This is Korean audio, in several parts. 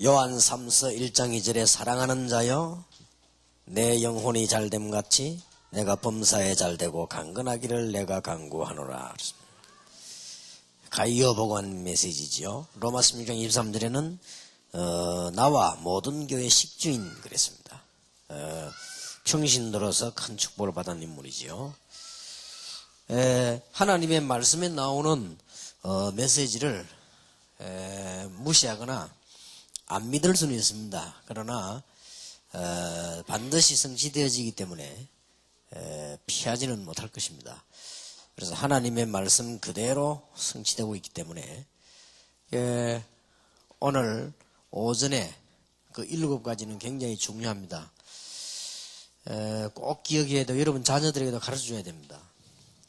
요한 3서 1장 2절에 사랑하는 자여 내 영혼이 잘됨 같이 내가 범사에 잘되고 강건하기를 내가 간구하노라. 가이어 복원 메시지지요. 로마 16장 23절에는 나와 모든 교회 식주인 그랬습니다. 평신도로서 큰 축복을 받은 인물이지요. 하나님의 말씀에 나오는 메시지를 무시하거나 안 믿을 수는 있습니다. 그러나 반드시 성취되어지기 때문에 피하지는 못할 것입니다. 그래서 하나님의 말씀 그대로 성취되고 있기 때문에 오늘 오전에 그 7가지는 굉장히 중요합니다. 꼭 기억해야 돼요. 여러분 자녀들에게도 가르쳐줘야 됩니다.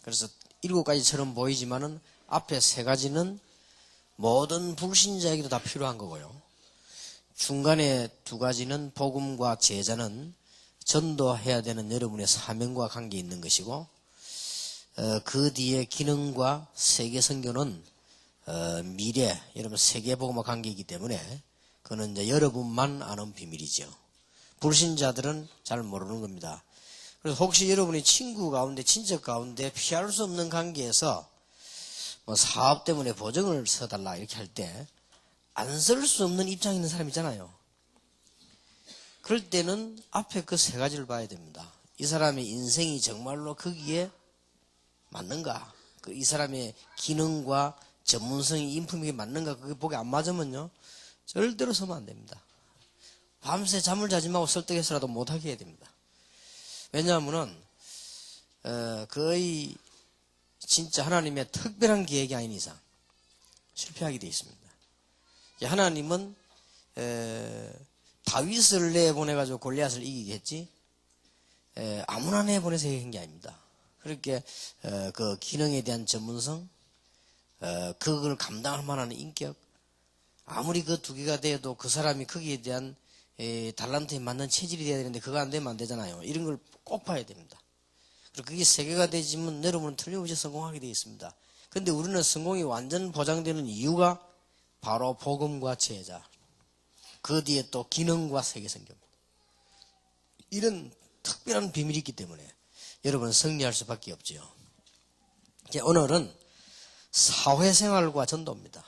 그래서 7가지처럼 보이지만은 앞에 3가지는 모든 불신자에게도 다 필요한 거고요. 중간에 2가지는 복음과 제자는 전도해야 되는 여러분의 사명과 관계 있는 것이고, 그 뒤에 기능과 세계 선교는 미래, 여러분 세계 복음과 관계이기 때문에 그거는 이제 여러분만 아는 비밀이죠. 불신자들은 잘 모르는 겁니다. 그래서 혹시 여러분이 친구 가운데, 친척 가운데 피할 수 없는 관계에서 뭐 사업 때문에 보증을 서달라 이렇게 할 때 안 쓸 수 없는 입장에 있는 사람 있잖아요. 그럴 때는 앞에 그 3가지를 봐야 됩니다. 이 사람의 인생이 정말로 거기에 맞는가? 이 사람의 기능과 전문성이 인품이 맞는가? 그게 보기 안 맞으면요, 절대로 서면 안 됩니다. 밤새 잠을 자지 말고 설득해서라도 못하게 해야 됩니다. 왜냐하면은 거의 진짜 하나님의 특별한 계획이 아닌 이상 실패하게 되어 있습니다. 하나님은 다윗을 내보내가지고 골리앗을 이기게 했지 아무나 내보내서 한 게 아닙니다. 그렇게 그 기능에 대한 전문성, 그걸 감당할 만한 인격, 아무리 그 2개가 돼도 그 사람이 거기에 대한 달란트에 맞는 체질이 돼야 되는데 그거 안 되면 안 되잖아요. 이런 걸 꼭 봐야 됩니다. 그리고 그게 3개가 되지만 여러분은 틀림없이 성공하게 되어 있습니다. 그런데 우리는 성공이 완전 보장되는 이유가 바로 복음과 제자, 그 뒤에 또 기능과 세계 선교입니다. 이런 특별한 비밀이 있기 때문에 여러분 승리할 수밖에 없지요. 오늘은 사회생활과 전도입니다.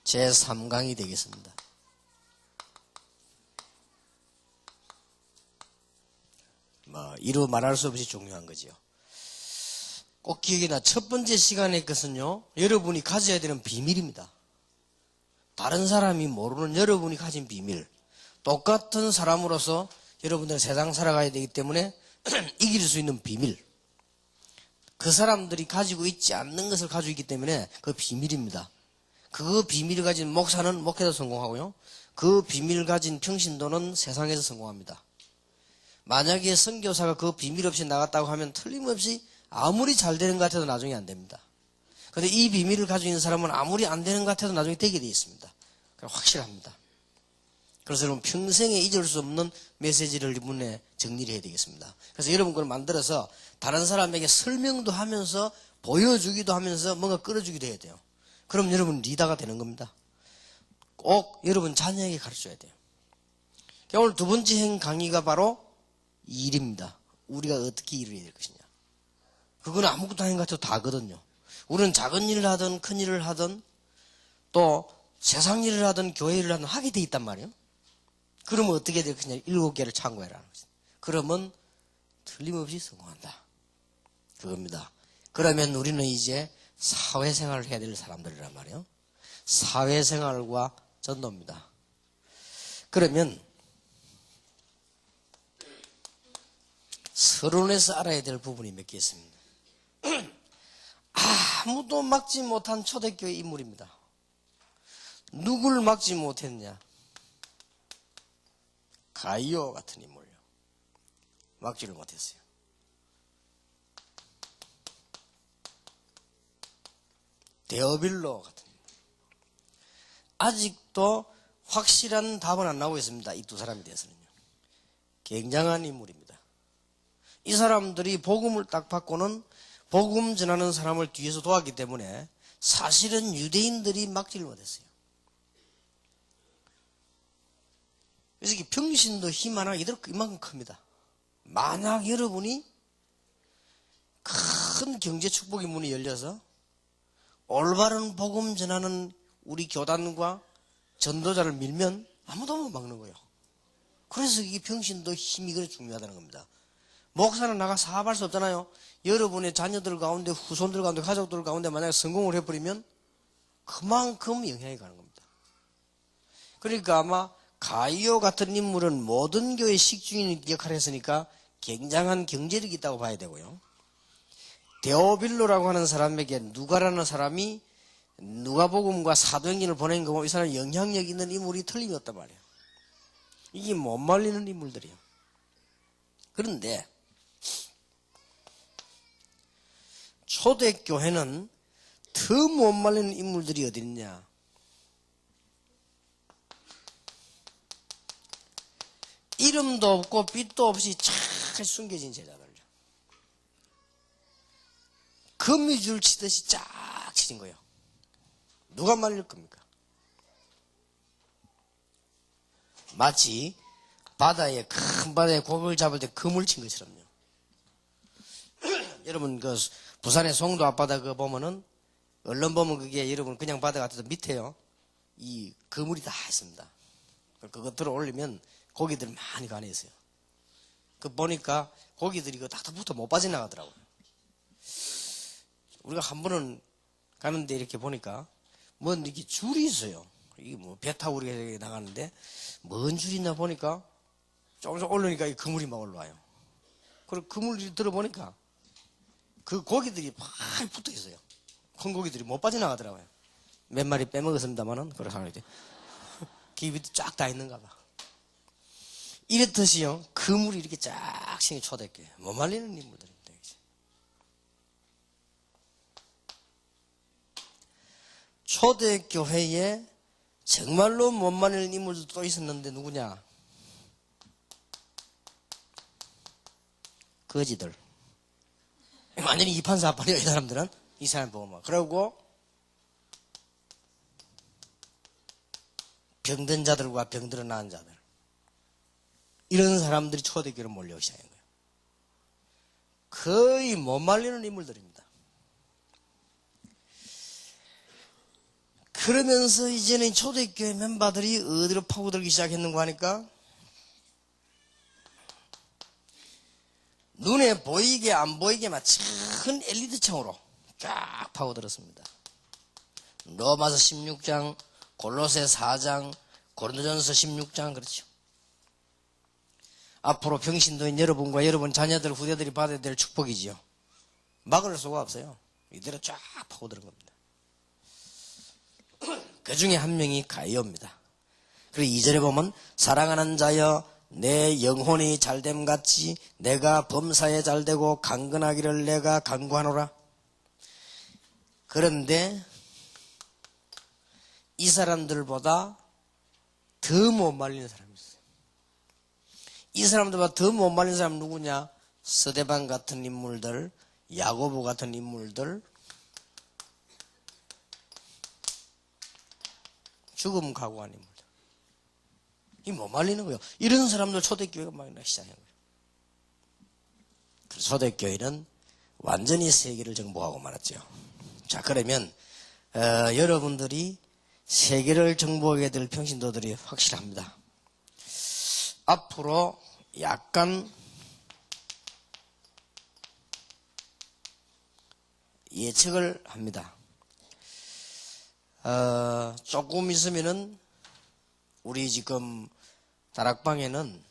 제3강이 되겠습니다. 이루 말할 수 없이 중요한 거죠. 꼭 기억이나 첫 번째 시간의 것은요, 여러분이 가져야 되는 비밀입니다. 다른 사람이 모르는 여러분이 가진 비밀. 똑같은 사람으로서 여러분들은 세상 살아가야 되기 때문에 이길 수 있는 비밀. 그 사람들이 가지고 있지 않는 것을 가지고 있기 때문에 그 비밀입니다. 그 비밀을 가진 목사는 목회에서 성공하고요, 그 비밀을 가진 평신도는 세상에서 성공합니다. 만약에 선교사가 그 비밀 없이 나갔다고 하면 틀림없이 아무리 잘 되는 것 같아도 나중에 안 됩니다. 그런데 이 비밀을 가지고 있는 사람은 아무리 안 되는 것 같아도 나중에 되게 되어 있습니다. 확실합니다. 그래서 여러분 평생에 잊을 수 없는 메시지를 이번에 정리를 해야 되겠습니다. 그래서 여러분 걸 만들어서 다른 사람에게 설명도 하면서 보여주기도 하면서 뭔가 끌어주기도 해야 돼요. 그럼 여러분 리더가 되는 겁니다. 꼭 여러분 자녀에게 가르쳐야 돼요. 오늘 2번째 강의가 바로 일입니다. 우리가 어떻게 일을 해야 될 것이냐. 그거는 아무것도 아닌 것 같아도 다거든요. 우리는 작은 일을 하든 큰 일을 하든 또 세상 일을 하든 교회 일을 하든 하게 돼 있단 말이에요. 그러면 어떻게 될 것이냐. 7개를 참고해라는 거죠. 그러면 틀림없이 성공한다. 그겁니다. 그러면 우리는 이제 사회생활을 해야 될 사람들이란 말이에요. 사회생활과 전도입니다. 그러면 서론에서 알아야 될 부분이 몇 개 있습니다. 아무도 막지 못한 초대교회 인물입니다. 누굴 막지 못했냐? 가이오 같은 인물이요. 막지를 못했어요. 데오빌로 같은 인물. 아직도 확실한 답은 안 나오고 있습니다. 이 2사람에 대해서는요. 굉장한 인물입니다. 이 사람들이 복음을 딱 받고는 복음 전하는 사람을 뒤에서 도왔기 때문에 사실은 유대인들이 막지를 못했어요. 그래서 이 병신도 힘 하나 이만큼 큽니다. 만약 여러분이 큰 경제 축복의 문이 열려서 올바른 복음 전하는 우리 교단과 전도자를 밀면 아무도 못 막는 거예요. 그래서 이 병신도 힘이 그렇게 중요하다는 겁니다. 목사는 나가 사업할 수 없잖아요. 여러분의 자녀들 가운데, 후손들 가운데, 가족들 가운데 만약에 성공을 해버리면 그만큼 영향이 가는 겁니다. 그러니까 아마 가이오 같은 인물은 모든 교회 식중인 역할을 했으니까 굉장한 경제력이 있다고 봐야 되고요. 데오빌로라고 하는 사람에게 누가라는 사람이 누가복음과 사도행전을 보낸 거 보면 이 사람은 영향력 있는 인물이 틀림이 없단 말이에요. 이게 못 말리는 인물들이에요. 그런데 초대교회는 더 못 말리는 인물들이 어디 있냐? 이름도 없고 빛도 없이 잘 숨겨진 제자들. 거미줄 치듯이 쫙 치는 거예요. 누가 말릴 겁니까? 마치 큰 바다에 고기를 잡을 때 그물 친 것처럼요. 여러분 그 부산의 송도 앞바다 그거 보면은 얼른 보면 그게 여러분 그냥 바다 같아도 밑에요 이 그물이 다 있습니다. 그거 들어 올리면 고기들 많이 가네 있어요. 그 보니까 고기들이 그 딱딱부터 못 빠져나가더라고요. 우리가 한 번은 가는데 이렇게 보니까 뭐 이렇게 줄이 있어요. 이게 뭐 배 타고 우리가 나가는데 뭔 줄이 있나 보니까 조금씩 올라오니까 이 그물이 막 올라와요. 그리고 그물이 들어보니까 그 고기들이 막 붙어 있어요. 큰 고기들이 못 빠져나가더라고요. 몇 마리 빼먹었습니다만은 그렇게 하는 거지. 기입이 쫙 다 있는가 봐. 이렇듯이요. 그물이 이렇게 쫙 생긴 초대교회. 못 말리는 인물들입니다. 초대교회에 정말로 못 말리는 인물도 또 있었는데 누구냐? 거지들. 완전히 이판사판이에요, 이 사람들은. 이 사람 보고 막. 그러고 병든 자들과 병들어 나은 자들. 이런 사람들이 초대교회로 몰려오기 시작한 거예요. 거의 못 말리는 인물들입니다. 그러면서 이제는 초대교회 멤버들이 어디로 파고들기 시작했는가 하니까 눈에 보이게 안 보이게만 큰 엘리트층으로 쫙 파고들었습니다. 로마서 16장, 골로새 4장, 고린도전서 16장 그렇죠. 앞으로 병신도인 여러분과 여러분 자녀들, 후대들이 받아야 될 축복이지요. 막을 수가 없어요. 이대로 쫙 파고드는 겁니다. 그 중에 한 명이 가이오입니다. 그리고 2절에 보면 사랑하는 자여 내 영혼이 잘됨 같이 내가 범사에 잘되고 강건하기를 내가 간구하노라. 그런데 이 사람들보다 더 못 말리는 사람이 있어요. 이 사람들보다 더 못 말리는 사람은 누구냐? 스데반 같은 인물들, 야고보 같은 인물들, 죽음 각오한 인물들. 이 못 말리는 거예요. 이런 사람들 초대교회가 막 나기 시작한 거예요. 그래서 초대교회는 완전히 세계를 정복하고 말았죠. 자, 그러면 여러분들이 세계를 정복하게 될 평신도들이 확실합니다. 앞으로 약간 예측을 합니다. 조금 있으면은 우리 지금 다락방에는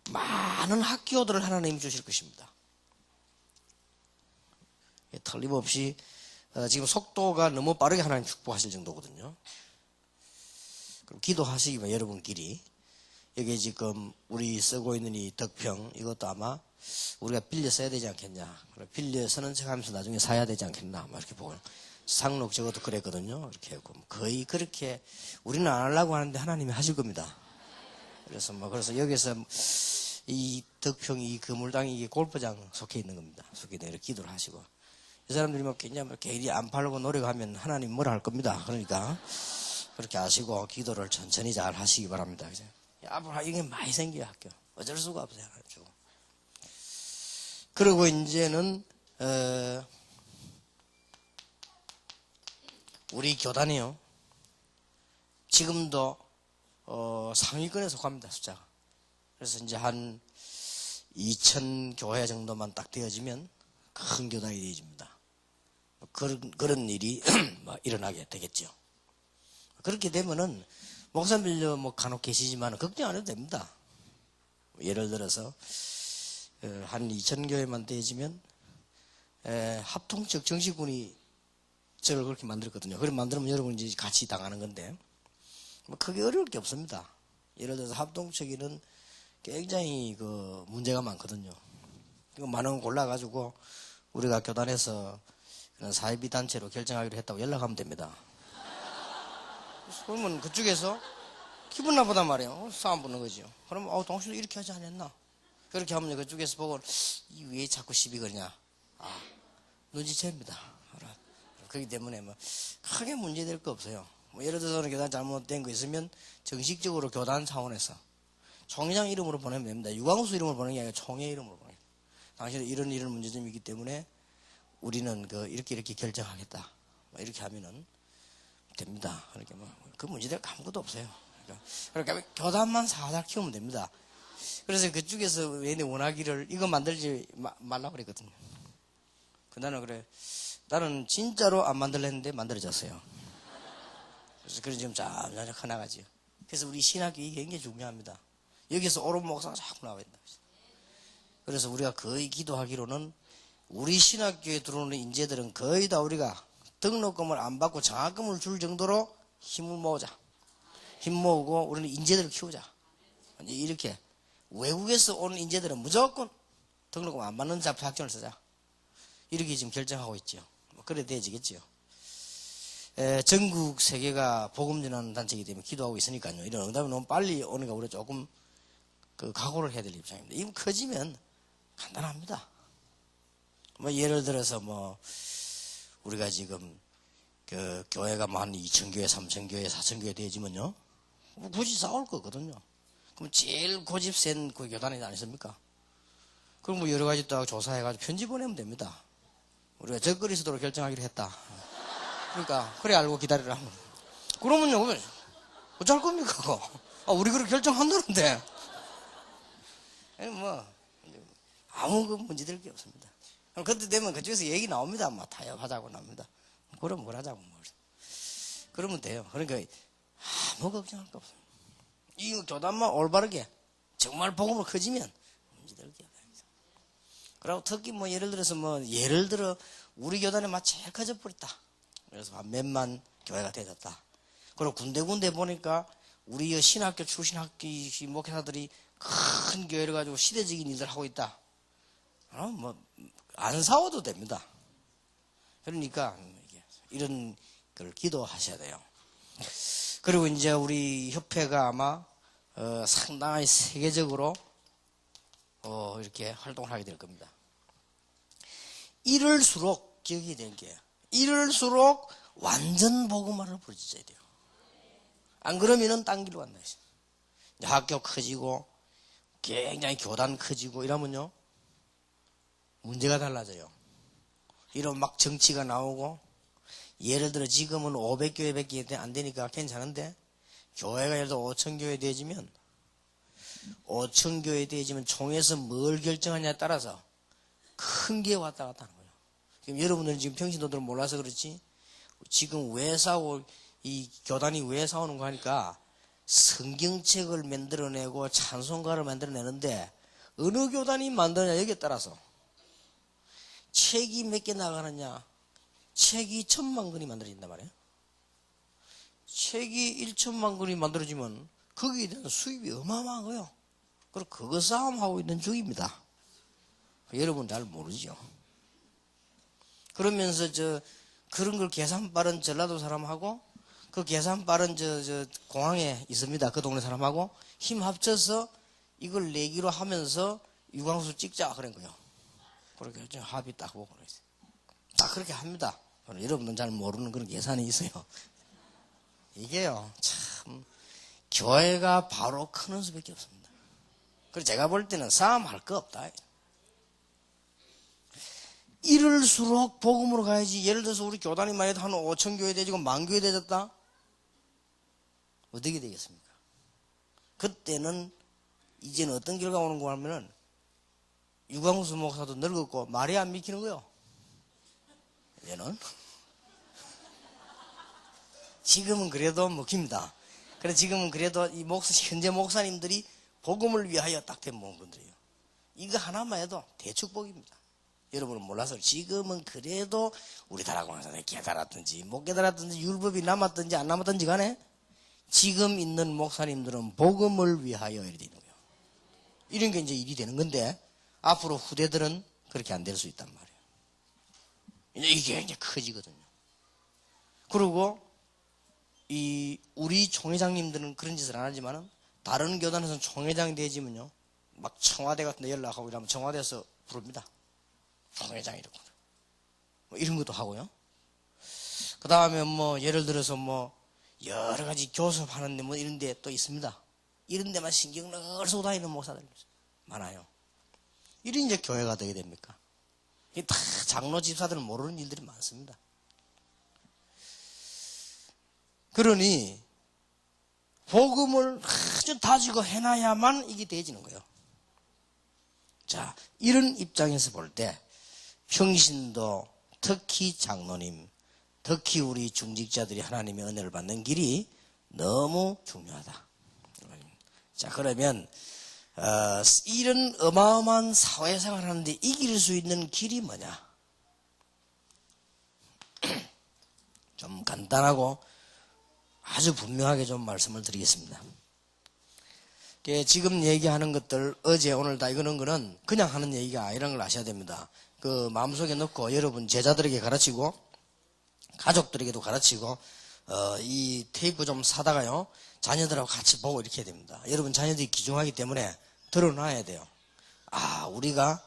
많은 학교들을 하나님이 주실 것입니다. 틀림없이 지금 속도가 너무 빠르게 하나님 축복하실 정도거든요. 그럼 기도하시기만 여러분끼리 여기 지금 우리 쓰고 있는 이 덕평 이것도 아마 우리가 빌려 써야 되지 않겠냐. 빌려 쓰는 척하면서 나중에 사야 되지 않겠나. 막 이렇게 보고 상록 저것도 그랬거든요. 이렇게 하고 거의 그렇게 우리는 안 하려고 하는데 하나님이 하실 겁니다. 그래서 여기서 이 덕평이 이 그물당이 이게 골프장 속해 있는 겁니다. 속해 있는 이렇게 기도를 하시고 이 사람들이 막 굉장히 막 괜히 안 팔려고 노력하면 하나님 뭐라 할 겁니다. 그러니까 그렇게 하시고 기도를 천천히 잘 하시기 바랍니다. 앞으로 이게 많이 생겨요, 학교. 어쩔 수가 없어요. 그리고 이제는 우리 교단이요, 지금도 상위권에 속합니다, 숫자가. 그래서 이제 한 2,000 교회 정도만 딱 되어지면 큰 교단이 되어집니다. 그런 일이 일어나게 되겠죠. 그렇게 되면은 목사님들 뭐 간혹 계시지만 걱정 안 해도 됩니다. 예를 들어서 한 2,000교회만 되어지면 합동적 정치군이 저를 그렇게 만들었거든요. 그렇게 만들면 여러분 이제 같이 당하는 건데 뭐 크게 어려울 게 없습니다. 예를 들어서 합동적에는 굉장히 그 문제가 많거든요. 이거 많은 거 골라가지고 우리가 교단에서 그런 사회비 단체로 결정하기로 했다고 연락하면 됩니다. 그러면 그쪽에서 기분 나쁘단 말이에요. 싸움 붙는 거죠. 그러면 당신도 이렇게 하지 않았나? 그렇게 하면 그쪽에서 보고 왜 자꾸 시비 거냐? 눈치챕니다. 그렇기 때문에 뭐 크게 문제될 거 없어요. 뭐 예를 들어서 교단 잘못된 거 있으면 정식적으로 교단 차원에서 총회장 이름으로 보내면 됩니다. 유광수 이름으로 보내는 게 아니라 총회 이름으로 보내요. 당신은 이런 문제점이 있기 때문에 우리는 이렇게 결정하겠다. 뭐 이렇게 하면은 됩니다. 그러니까 그 문제될 아무것도 없어요. 그러니까 교단만 살살 키우면 됩니다. 그래서 그쪽에서 얘네 원하기를 이거 만들지 말라고 그랬거든요. 나는 진짜로 안 만들랬는데 만들어졌어요. 그래서 지금 점점 커나가지요. 그래서 우리 신학교 이게 굉장히 중요합니다. 여기서 옳은 목사가 자꾸 나와야 된다. 그래서 우리가 거의 기도하기로는 우리 신학교에 들어오는 인재들은 거의 다 우리가 등록금을 안 받고 장학금을 줄 정도로 힘을 모으자. 힘 모으고 우리는 인재들을 키우자. 이제 이렇게 외국에서 오는 인재들은 무조건 등록금 안 받는 작전을 쓰자. 이렇게 지금 결정하고 있죠. 그래 되어지겠죠. 전국 세계가 복음 전하는 단체이기 때문에 기도하고 있으니까요. 이런 응답이 너무 빨리 오니까 우리가 조금 각오를 해야 될 입장입니다. 이거 커지면 간단합니다. 예를 들어서 우리가 지금 교회가 한 2,000교회, 3,000교회, 4,000교회 되어지면요, 굳이 싸울 거거든요. 그럼 제일 고집 센 그 교단이 아니십니까? 그럼 여러 가지 또 조사해가지고 편지 보내면 됩니다. 우리가 적그리스도로 결정하기로 했다. 그러니까 그래 알고 기다리라. 그러면요, 어쩔 겁니까 그거? 우리 그렇게 결정한다는데. 아무 문제될 게 없습니다. 그때 되면 그쪽에서 얘기 나옵니다. 타협하자고 나옵니다. 그럼 뭘 하자고 그러면 돼요. 그러니까 아무 걱정할 거 없습니다. 이 교단만 올바르게 정말 복음으로 커지면 문제될 게 없어요. 그리고 특히 예를 들어 우리 교단에 제일 커져버렸다. 그래서 한 몇만 교회가 되졌다. 그리고 군데군데 보니까 우리 신학교 출신 목회자들이 큰 교회를 가지고 시대적인 일을 하고 있다. 안 싸워도 됩니다. 그러니까 이런 걸 기도하셔야 돼요. 그리고 이제 우리 협회가 아마 상당히 세계적으로 이렇게 활동을 하게 될 겁니다. 이럴수록 기억이 될 게, 이럴수록 완전 복음화를 부르짖어야 돼요. 안 그러면은 딴 길로 간다. 학교 커지고 굉장히 교단 커지고 이러면요 문제가 달라져요. 이런 정치가 나오고, 예를 들어 지금은 500교회밖에 안 되니까 괜찮은데, 교회가 예를 들어 5,000교회 되어지면 5,000교회 되어지면 총회에서 뭘 결정하냐에 따라서 큰 게 왔다 갔다 하는 거예요. 지금 여러분들은 지금 평신도들은 몰라서 그렇지, 지금 왜 싸우고 이 교단이 왜 싸우는 거 하니까 성경책을 만들어내고 찬송가를 만들어내는데 어느 교단이 만드느냐 여기에 따라서 책이 몇 개 나가느냐, 책이 1,000만 권이 만들어진단 말이에요. 책이 1,000만 권이 만들어지면 거기에 대한 수입이 어마어마한 거예요. 그리고 그거 싸움하고 있는 중입니다. 여러분 잘 모르죠. 그러면서 그런 걸 계산 빠른 전라도 사람하고 그 계산 빠른 공항에 있습니다. 그 동네 사람하고 힘 합쳐서 이걸 내기로 하면서 유광수 찍자 그런 거예요. 그렇게 합의 딱 보고 딱 그렇게 합니다. 여러분은 잘 모르는 그런 계산이 있어요. 이게요, 참, 교회가 바로 크는 수밖에 없습니다. 그래서 제가 볼 때는 싸움할 거 없다. 이럴수록 복음으로 가야지. 예를 들어서 우리 교단이 만약에 한 5천 교회 되지고 10,000교회 되졌다? 어떻게 되겠습니까? 그때는 이제는 어떤 결과가 오는 거 하면은 유광수 목사도 늙었고 말이 안 믿기는 거요. 이제는 지금은 그래도 먹힙니다. 그래 지금은 그래도 이 현재 목사님들이 복음을 위하여 딱 된 분들이에요. 이거 하나만 해도 대축복입니다. 여러분은 몰라서 지금은 그래도 우리 다락방에서 깨달았든지 못 깨달았든지 율법이 남았든지 안 남았든지 간에 지금 있는 목사님들은 복음을 위하여 이렇게 되는 거예요. 이런 게 이제 일이 되는 건데 앞으로 후대들은 그렇게 안 될 수 있단 말이에요. 이게 이제 커지거든요. 그리고 우리 총회장님들은 그런 짓을 안 하지만은 다른 교단에서는 총회장이 되지면요 막 청와대 같은 데 연락하고 이러면 청와대에서 부릅니다. 총회장이라고. 뭐 이런 것도 하고요. 그 다음에 뭐 예를 들어서 뭐 여러 가지 교섭하는데 뭐 이런 데 또 있습니다. 이런 데만 신경 늘 쓰고 다니는 목사들 많아요. 이런 이제 교회가 되게 됩니까? 이게 다 장로 집사들은 모르는 일들이 많습니다. 그러니 복음을 아주 다지고 해놔야만 이게 되어지는 거예요. 자, 이런 입장에서 볼 때 평신도 특히 장로님, 특히 우리 중직자들이 하나님의 은혜를 받는 길이 너무 중요하다. 자, 그러면 이런 어마어마한 사회생활을 하는데 이길 수 있는 길이 뭐냐? 좀 간단하고 아주 분명하게 좀 말씀을 드리겠습니다. 지금 얘기하는 것들 어제 오늘 다 이거는 거는 그냥 하는 얘기가 아니라는 걸 아셔야 됩니다. 그 마음속에 넣고 여러분 제자들에게 가르치고 가족들에게도 가르치고 이 테이프 좀 사다가요 자녀들하고 같이 보고 이렇게 해야 됩니다. 여러분 자녀들이 귀중하기 때문에 들어놔야 돼요. 아, 우리가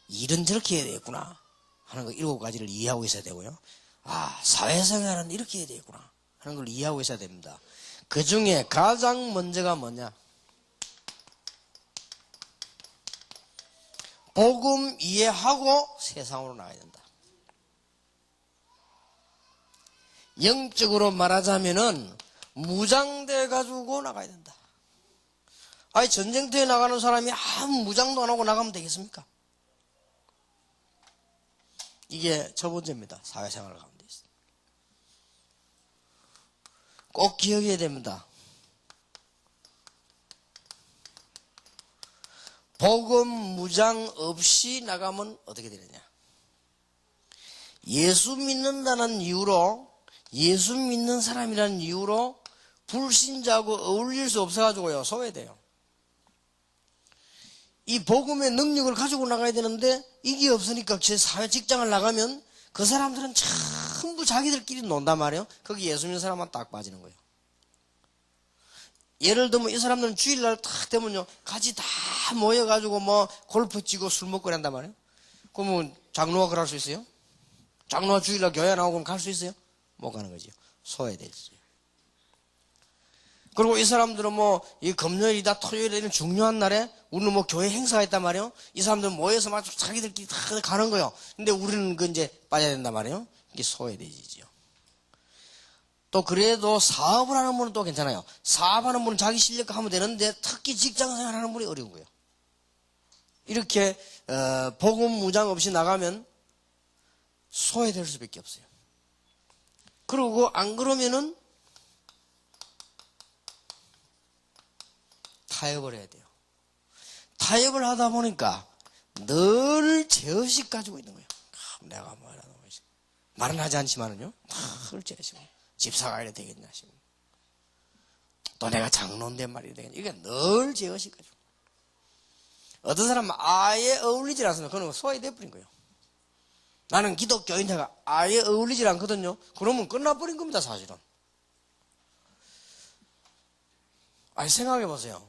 일은 저렇게 해야 되겠구나 하는 거 7가지를 이해하고 있어야 되고요. 아, 사회생활은 이렇게 해야 되겠구나 하는 걸 이해하고 있어야 됩니다. 그 중에 가장 먼저가 뭐냐? 복음 이해하고 세상으로 나가야 된다. 영적으로 말하자면은 무장돼 가지고 나가야 된다. 아니 전쟁터에 나가는 사람이 아무 무장도 안 하고 나가면 되겠습니까? 이게 첫 번째입니다. 사회생활을 가운데 있어. 꼭 기억해야 됩니다. 복음 무장 없이 나가면 어떻게 되느냐? 예수 믿는다는 이유로, 예수 믿는 사람이라는 이유로 불신자하고 어울릴 수 없어가지고요 소외돼요. 이 복음의 능력을 가지고 나가야 되는데 이게 없으니까 제 사회 직장을 나가면 그 사람들은 전부 자기들끼리 논단 말이에요. 거기 예수 믿는 사람만 딱 빠지는 거예요. 예를 들면 이 사람들은 주일날 딱 되면요 같이 다 모여가지고 뭐 골프 치고 술 먹고 그런단 말이에요. 그러면 장로가 그럴 수 있어요? 장로가 주일날 교회 나오고 갈 수 있어요? 못 가는 거죠. 소외되지. 그리고 이 사람들은 뭐 이 금요일이다 토요일에 이런 중요한 날에 우리는 뭐 교회 행사가 있단 말이에요. 이 사람들은 모여서 막 자기들끼리 다 가는 거예요. 근데 우리는 그 이제 빠져야 된단 말이에요. 이게 소외되지죠. 또 그래도 사업을 하는 분은 또 괜찮아요. 사업하는 분은 자기 실력과 하면 되는데 특히 직장생활 하는 분이 어려운 거예요. 이렇게 복음 무장 없이 나가면 소외될 수밖에 없어요. 그리고 안 그러면은 타협을 해야 돼요. 타협을 하다 보니까 늘 죄의식 가지고 있는 거예요. 내가 뭐라고 말은 하지 않지만은요 늘 죄의식. 집사가 이래 되겠냐 싶어. 또 내가 장로인데 말이 되겠냐. 이게 늘 죄의식 가지고. 어떤 사람은 아예 어울리질 않습니다. 그건 소외돼 버린 거예요. 나는 기독교인데가 아예 어울리질 않거든요. 그러면 끝나버린 겁니다, 사실은. 아니, 생각해 보세요.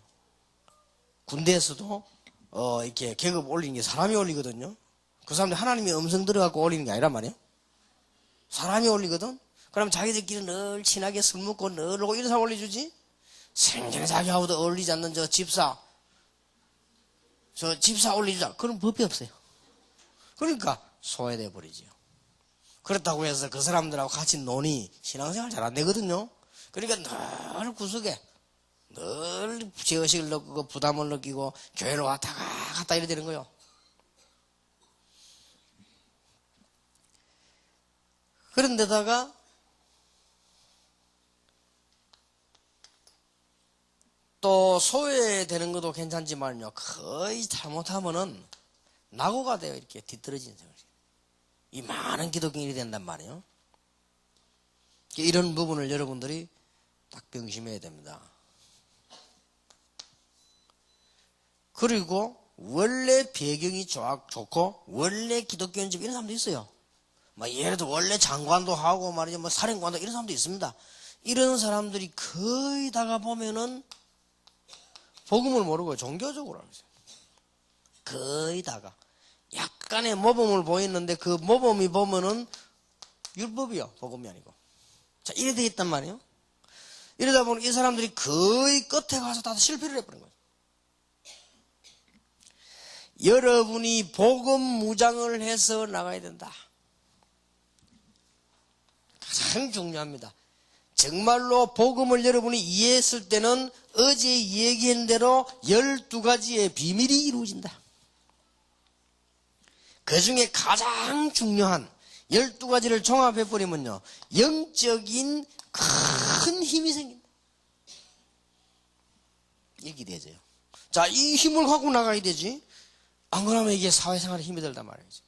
군대에서도, 이렇게 계급 올리는 게 사람이 올리거든요. 그 사람들 하나님의 음성 들어갖고 올리는 게 아니란 말이에요. 사람이 올리거든. 그럼 자기들끼리 늘 친하게 술 먹고 늘 오고 이런 사람 올려주지? 생전에 자기하고도 어울리지 않는 저 집사 올려주자. 그런 법이 없어요. 그러니까 소외돼 버리죠. 그렇다고 해서 그 사람들하고 같이 노니 신앙생활 잘 안 되거든요. 그러니까 늘 구석에 늘 죄의식을 느끼고 부담을 느끼고 교회로 왔다가 갔다 이래 되는 거예요. 그런데다가 또 소외되는 것도 괜찮지만요, 거의 잘못하면은 낙오가 돼요. 이렇게 뒤떨어지는 생각이. 이 많은 기독교인이 된단 말이에요. 이런 부분을 여러분들이 딱 명심해야 됩니다. 그리고 원래 배경이 좋고 원래 기독교인 집 이런 사람도 있어요. 예를 들어 원래 장관도 하고 말이죠, 사령관도 이런 사람도 있습니다. 이런 사람들이 거의 다가 보면은 복음을 모르고 종교적으로 알고 있어요. 거의 다가 약간의 모범을 보이는데 그 모범이 보면은 율법이요, 복음이 아니고. 자, 이래 돼 있단 말이에요. 이러다 보니 이 사람들이 거의 끝에 가서 다 실패를 해버린 거예요. 여러분이 복음 무장을 해서 나가야 된다. 가장 중요합니다. 정말로 복음을 여러분이 이해했을 때는 어제 얘기한 대로 12가지의 비밀이 이루어진다. 그 중에 가장 중요한 12가지를 종합해버리면요, 영적인 큰 힘이 생긴다. 이렇게 되죠. 자, 이 힘을 갖고 나가야 되지. 안 그러면 이게 사회생활에 힘이 들단 말이죠.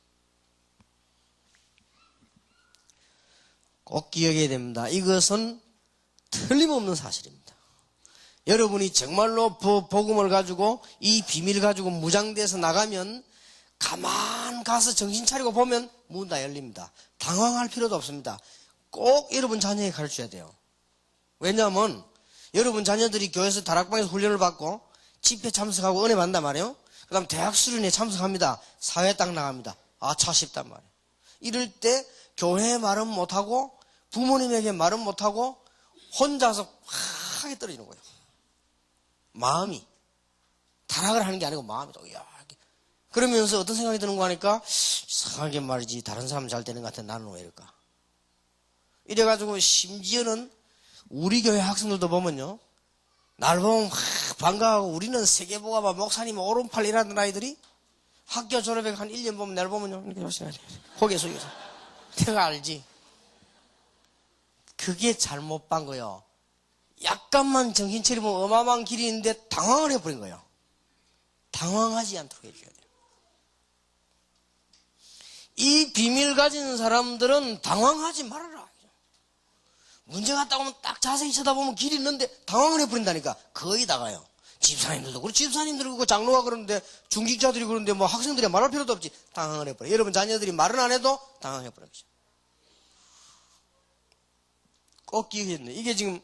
꼭 기억해야 됩니다. 이것은 틀림없는 사실입니다. 여러분이 정말로 복음을 가지고 이 비밀을 가지고 무장돼서 나가면 가만 가서 정신 차리고 보면 문 다 열립니다. 당황할 필요도 없습니다. 꼭 여러분 자녀에게 가르쳐야 돼요. 왜냐하면 여러분 자녀들이 교회에서 다락방에서 훈련을 받고 집회 참석하고 은혜 받는단 말이에요. 그 다음 대학 수련회에 참석합니다. 사회 딱 나갑니다. 차 쉽단 말이에요. 이럴 때 교회에 말은 못하고 부모님에게 말은 못하고 혼자서 확하게 떨어지는 거예요. 마음이 타락을 하는 게 아니고 마음이 또 그러면서 어떤 생각이 드는 거 하니까 이상하게 말이지 다른 사람 잘 되는 것 같아 나는 왜 이럴까. 이래가지고 심지어는 우리 교회 학생들도 보면요, 날 보면 반가워하고 우리는 세계보가 목사님 오른팔 일하는 아이들이 학교 졸업해 한 1년 보면 날 보면요 이렇게 조심하지 고개 숙여서 내가 알지. 그게 잘못 본 거예요. 약간만 정신 차리면 어마어마한 길이 있는데 당황을 해버린 거예요. 당황하지 않도록 해줘야 돼요. 이 비밀 가진 사람들은 당황하지 말아라. 문제가 있다고 하면 딱 자세히 쳐다보면 길이 있는데 당황을 해버린다니까. 거의 다가요. 집사님들도 그렇고 집사님들도 그렇고 장로가 그러는데 중직자들이 그러는데 학생들이 말할 필요도 없지. 당황을 해버려요. 여러분 자녀들이 말은 안 해도 당황해버려요. 꼭 기억해야 돼요. 이게 지금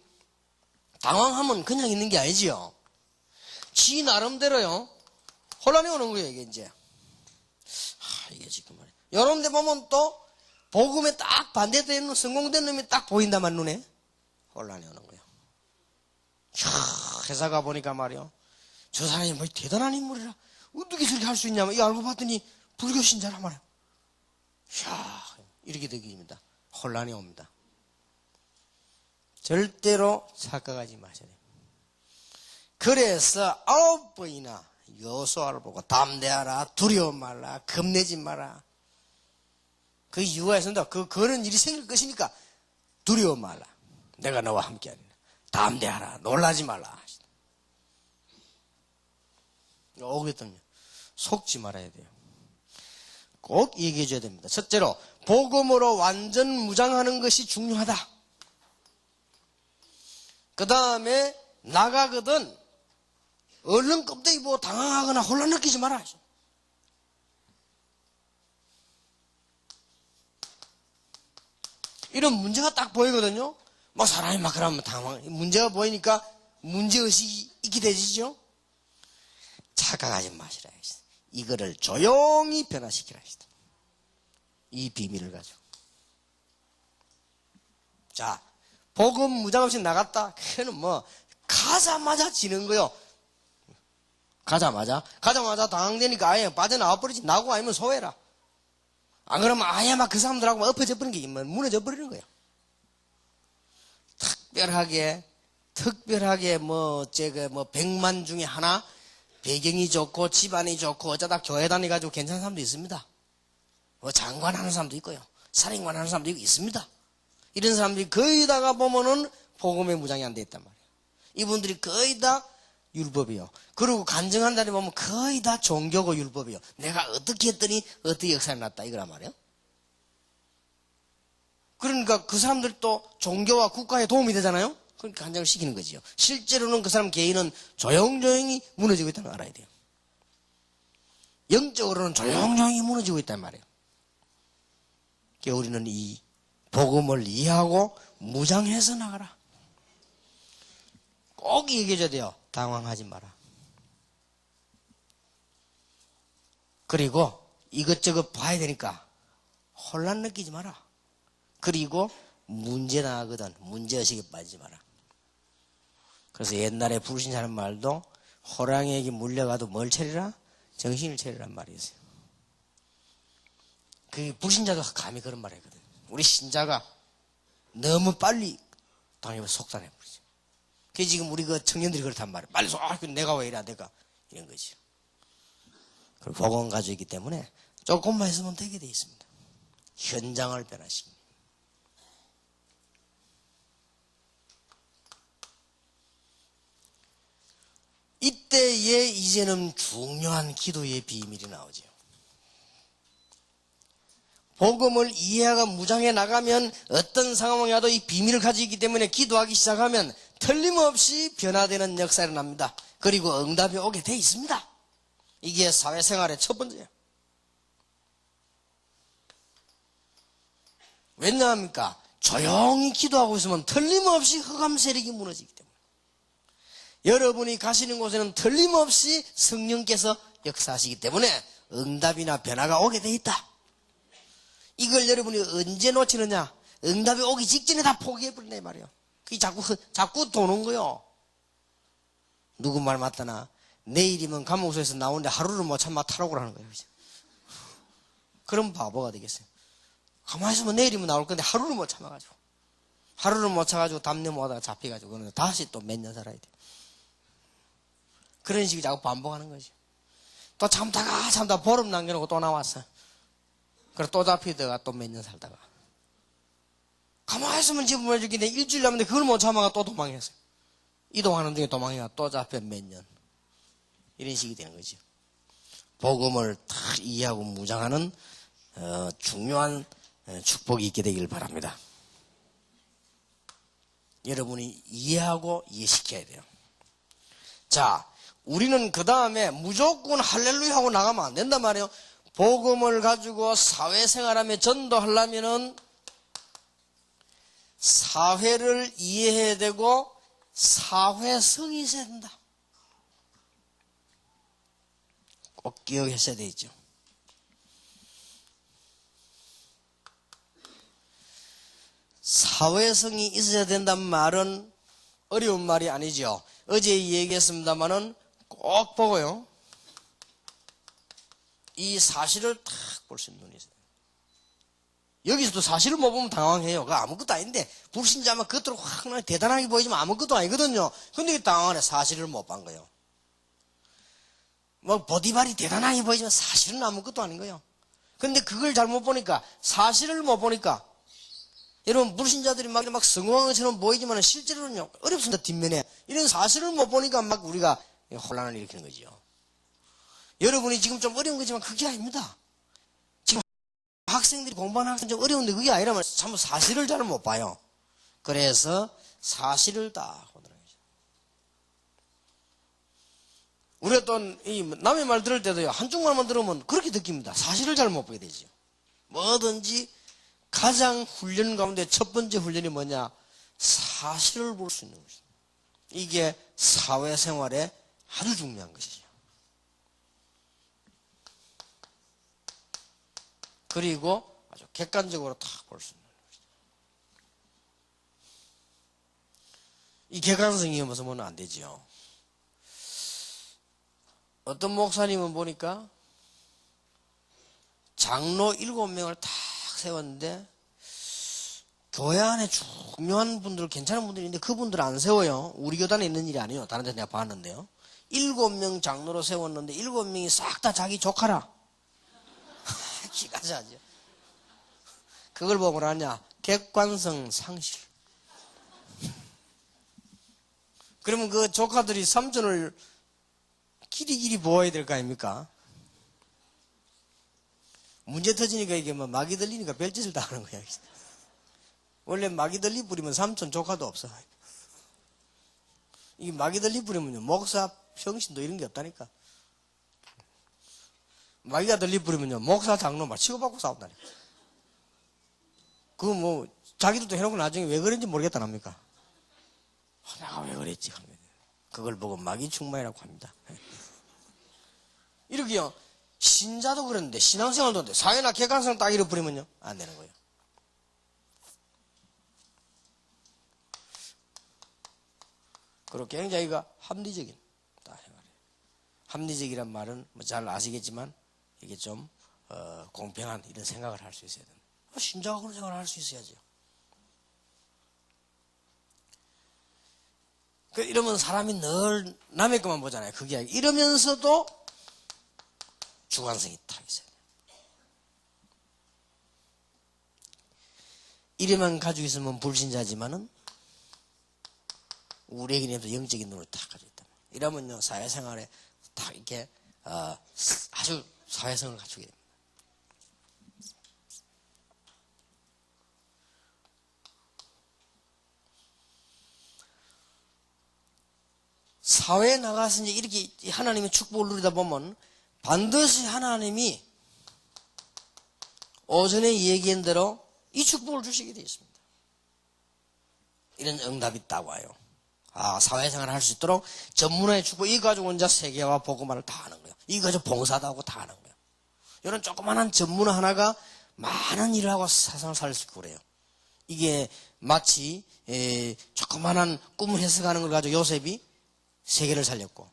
당황하면 그냥 있는 게 아니지요. 지 나름대로요 혼란이 오는 거예요. 이게 이제 이게 지금 말이에요. 여러분 데 보면 또 복음에 딱 반대되는 성공된 놈이 딱 보인다만 눈에 혼란이 오는 거예요. 회사 가 보니까 말이요, 저 사람이 뭐 대단한 인물이라 어떻게 저렇게 할 수 있냐면 이거 알고 봤더니 불교 신자란 말이에요. 이렇게 되기입니다. 혼란이 옵니다. 절대로 착각하지 마셔야 돼요. 그래서 9번이나 여호수아를 보고 담대하라, 두려워 말라, 겁내지 마라. 그 이유가 있습니다. 그런 일이 생길 것이니까 두려워 말라. 내가 너와 함께하리라. 담대하라, 놀라지 말라. 오거든요. 속지 말아야 돼요. 꼭 얘기해 줘야 됩니다. 첫째로 복음으로 완전 무장하는 것이 중요하다. 그 다음에 나가거든 얼른 껍데기 보고 당황하거나 혼란 느끼지 마라. 이런 문제가 딱 보이거든요. 사람이 막 그러면 당황. 문제가 보이니까 문제의식이 있게 되시죠. 착각하지 마시라. 이거를 조용히 변화시키라. 이 비밀을 가지고. 자, 복음 무장 없이 나갔다. 걔는 뭐 가자마자 지는 거요. 가자마자 당황되니까 아예 빠져나와 버리지. 나고 아니면 소외라. 안 그러면 아예 막 그 사람들하고 막 엎어져 버리는 게 무너져 버리는 거예요. 특별하게 뭐 100만 중에 하나 배경이 좋고 집안이 좋고 어쩌다 교회 다니가지고 괜찮은 사람도 있습니다. 뭐 장관 하는 사람도 있고요. 사령관 하는 사람도 있습니다. 이런 사람들이 거의 다가 보면은 복음의 무장이 안 돼 있단 말이에요. 이분들이 거의 다 율법이요. 그리고 간증한다니 보면 거의 다 종교고 율법이요. 내가 어떻게 했더니 어떻게 역사가 났다 이거란 말이에요. 그러니까 그 사람들도 종교와 국가에 도움이 되잖아요. 그러니까 간증을 시키는 거지요. 실제로는 그 사람 개인은 조용조용히 무너지고 있다는 걸 알아야 돼요. 영적으로는 조용조용히 무너지고 있단 말이에요. 그러니까 우리는 이 복음을 이해하고 무장해서 나가라. 꼭 얘기해줘야 돼요. 당황하지 마라. 그리고 이것저것 봐야 되니까 혼란 느끼지 마라. 그리고 문제 나거든. 문제의식에 빠지지 마라. 그래서 옛날에 부르신 하는 말도 호랑이에게 물려가도 뭘 차리라? 정신을 차리란 말이 있어요. 그 불신자도 감히 그런 말을 했거든. 우리 신자가 너무 빨리 당해서 속단해버리죠. 그게 지금 우리 그 청년들이 그렇단 말이에요. 빨리 내가 왜 이래 내가 이런 거죠. 그리고 복음 가지고 있기 때문에 조금만 있으면 되게 돼 있습니다. 현장을 변화시킵니다. 이때에 이제는 중요한 기도의 비밀이 나오죠. 복음을 이해하고 무장해 나가면 어떤 상황이 와도 이 비밀을 가지고 있기 때문에 기도하기 시작하면 틀림없이 변화되는 역사가 일어납니다. 그리고 응답이 오게 돼 있습니다. 이게 사회생활의 첫 번째예요. 왜냐합니까? 조용히 기도하고 있으면 틀림없이 흑암 세력이 무너지기 때문에. 여러분이 가시는 곳에는 틀림없이 성령께서 역사하시기 때문에 응답이나 변화가 오게 돼 있다. 이걸 여러분이 언제 놓치느냐? 응답이 오기 직전에 다 포기해버린다 이 말이에요. 그게 자꾸 도는 거요. 누구 말 맞다나 내일이면 감옥소에서 나오는데 하루를 못 참아 탈옥을 하는 거예요. 그럼 바보가 되겠어요. 가만히 있으면 내일이면 나올 건데 하루를 못 참아가지고 하루를 못 참아가지고 담내 못하다가 잡혀가지고 그러면 다시 또 몇 년 살아야 돼. 그런 식이 자꾸 반복하는 거지. 또 참다가 보름 남겨놓고 또 나왔어. 그래 또 잡히다가 또 몇 년 살다가 가만히 있으면 지금 뭐 죽겠네. 일주일 남았는데 그걸 못 참아가 또 도망했어요. 이동하는 중에 도망해가 또 잡혀 몇 년. 이런 식이 되는 거죠. 복음을 다 이해하고 무장하는 중요한 축복이 있게 되길 바랍니다. 여러분이 이해하고 이해시켜야 돼요. 자, 우리는 그 다음에 무조건 할렐루야 하고 나가면 안 된단 말이에요. 복음을 가지고 사회생활하며 전도하려면은 사회를 이해해야 되고 사회성이 있어야 된다. 꼭 기억하셔야 되죠. 사회성이 있어야 된다는 말은 어려운 말이 아니죠. 어제 얘기했습니다마는 꼭 보고요. 이 사실을 탁 볼 수 있는 눈이 있어요. 여기서도 사실을 못 보면 당황해요. 그거 아무것도 아닌데 불신자만 겉으로 확 대단하게 보이지만 아무것도 아니거든요. 근데 당황하네. 사실을 못 본 거예요. 뭐 보디발이 대단하게 보이지만 사실은 아무것도 아닌 거예요. 근데 그걸 잘못 보니까 사실을 못 보니까 여러분 불신자들이 막 성공한 것처럼 보이지만 실제로는요 어렵습니다. 뒷면에 이런 사실을 못 보니까 막 우리가 혼란을 일으키는 거죠. 여러분이 지금 좀 어려운 거지만 그게 아닙니다. 지금 학생들이 공부하는 학생 좀 어려운데 그게 아니라면 참 사실을 잘 못 봐요. 그래서 사실을 다 보더라고요. 우리가 또 이 남의 말 들을 때도요 한쪽말만 들으면 그렇게 느낍니다. 사실을 잘 못 보게 되죠. 뭐든지 가장 훈련 가운데 첫 번째 훈련이 뭐냐? 사실을 볼 수 있는 것입니다. 이게 사회생활에 아주 중요한 것이죠. 그리고 아주 객관적으로 딱 볼 수 있는 것이죠. 이 객관성이 없으면 안 되지요. 어떤 목사님은 보니까 장로 7명을 탁 세웠는데 교회 안에 중요한 분들, 괜찮은 분들이 있는데 그분들 안 세워요. 우리 교단에 있는 일이 아니에요. 다른 데 내가 봤는데요. 7명 장로로 세웠는데 7명이 싹 다 자기 조카라. 기가 차죠. 그걸 보고 뭐라 하냐? 객관성 상실. 그러면 그 조카들이 삼촌을 길이길이 보아야 될 거 아닙니까? 문제 터지니까 이게 뭐 막이 들리니까 별짓을 다 하는 거야. 원래 막이 들리 부리면 삼촌 조카도 없어. 이게 막이 들리 부리면요, 목사 평신도 이런 게 없다니까. 마귀가 들리 부리면요, 목사 장로 막 치고받고 싸운다니까. 그거 뭐 자기들도 해놓고 나중에 왜 그런지 모르겠다랍니까? 내가 왜 그랬지? 그걸 보고 마귀 충만이라고 합니다. 이렇게요, 신자도 그러는데 신앙생활도 그런데 사회나 객관성 딱 잃어버리면요 안 되는 거예요. 그리고 굉장히 합리적인 합리적이란 말은 뭐 잘 아시겠지만 이게 좀 공평한 이런 생각을 할 수 있어야 됩니다. 신자가 그런 생각을 할 수 있어야죠. 이러면 사람이 늘 남의 것만 보잖아요. 그게 아니고 이러면서도 주관성이 딱 있어야 돼요. 이래만 가지고 있으면 불신자지만은 우리에게는 영적인 눈을 딱 가지고 있다. 이러면요 사회생활에 딱 이렇게 아주 사회성을 갖추게 됩니다. 사회에 나가서 이제 이렇게 하나님의 축복을 누리다 보면 반드시 하나님이 오전에 얘기한 대로 이 축복을 주시게 되어 있습니다. 이런 응답이 딱 와요. 사회생활을 할 수 있도록 전문화의 축복, 이거 가지고 이제 세계화 복음화를 다 하는 거예요. 이거 가지고 봉사도 하고 다 하는 거예요. 이런 조그마한 전문화 하나가 많은 일을 하고 세상을 살릴 수 있고 그래요. 이게 마치 조그마한 꿈을 해석하는 걸 가지고 요셉이 세계를 살렸고,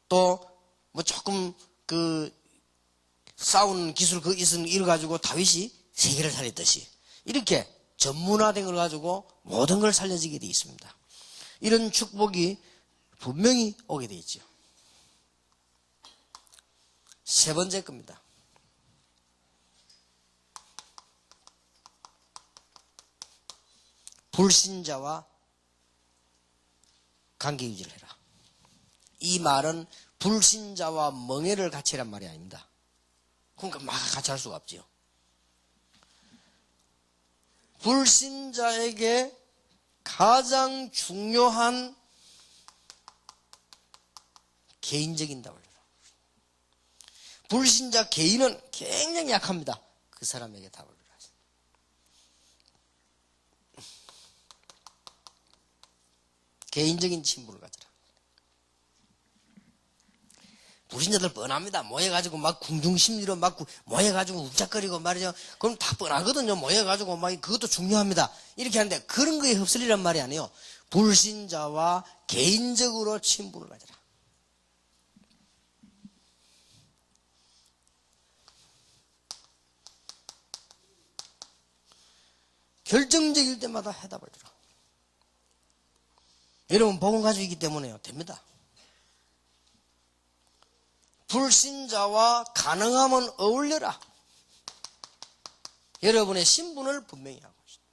또 뭐 조금 싸우는 기술 있는 일 가지고 다윗이 세계를 살렸듯이 이렇게 전문화된 걸 가지고 모든 걸 살려지게 되어 있습니다. 이런 축복이 분명히 오게 되어 있죠. 세 번째 겁니다. 불신자와 관계 유지를 해라. 이 말은 불신자와 멍해를 같이 하란 말이 아닙니다. 그러니까 막 같이 할 수가 없지요. 불신자에게 가장 중요한 개인적인 답을 줘라. 불신자 개인은 굉장히 약합니다. 그 사람에게 답을 줘라. 개인적인 친분을 가져라. 불신자들 뻔합니다. 모여가지고 막 궁중심리로 막 모여가지고 욱작거리고 말이죠. 그럼 다 뻔하거든요. 모여가지고 막 그것도 중요합니다. 이렇게 하는데 그런 거에 흡수리란 말이 아니에요. 불신자와 개인적으로 친분을 가져라. 결정적일 때마다 해답을 주라. 여러분 복음 가지고 있기 때문에요. 됩니다. 불신자와 가능하면 어울려라. 여러분의 신분을 분명히 하고 있습니다.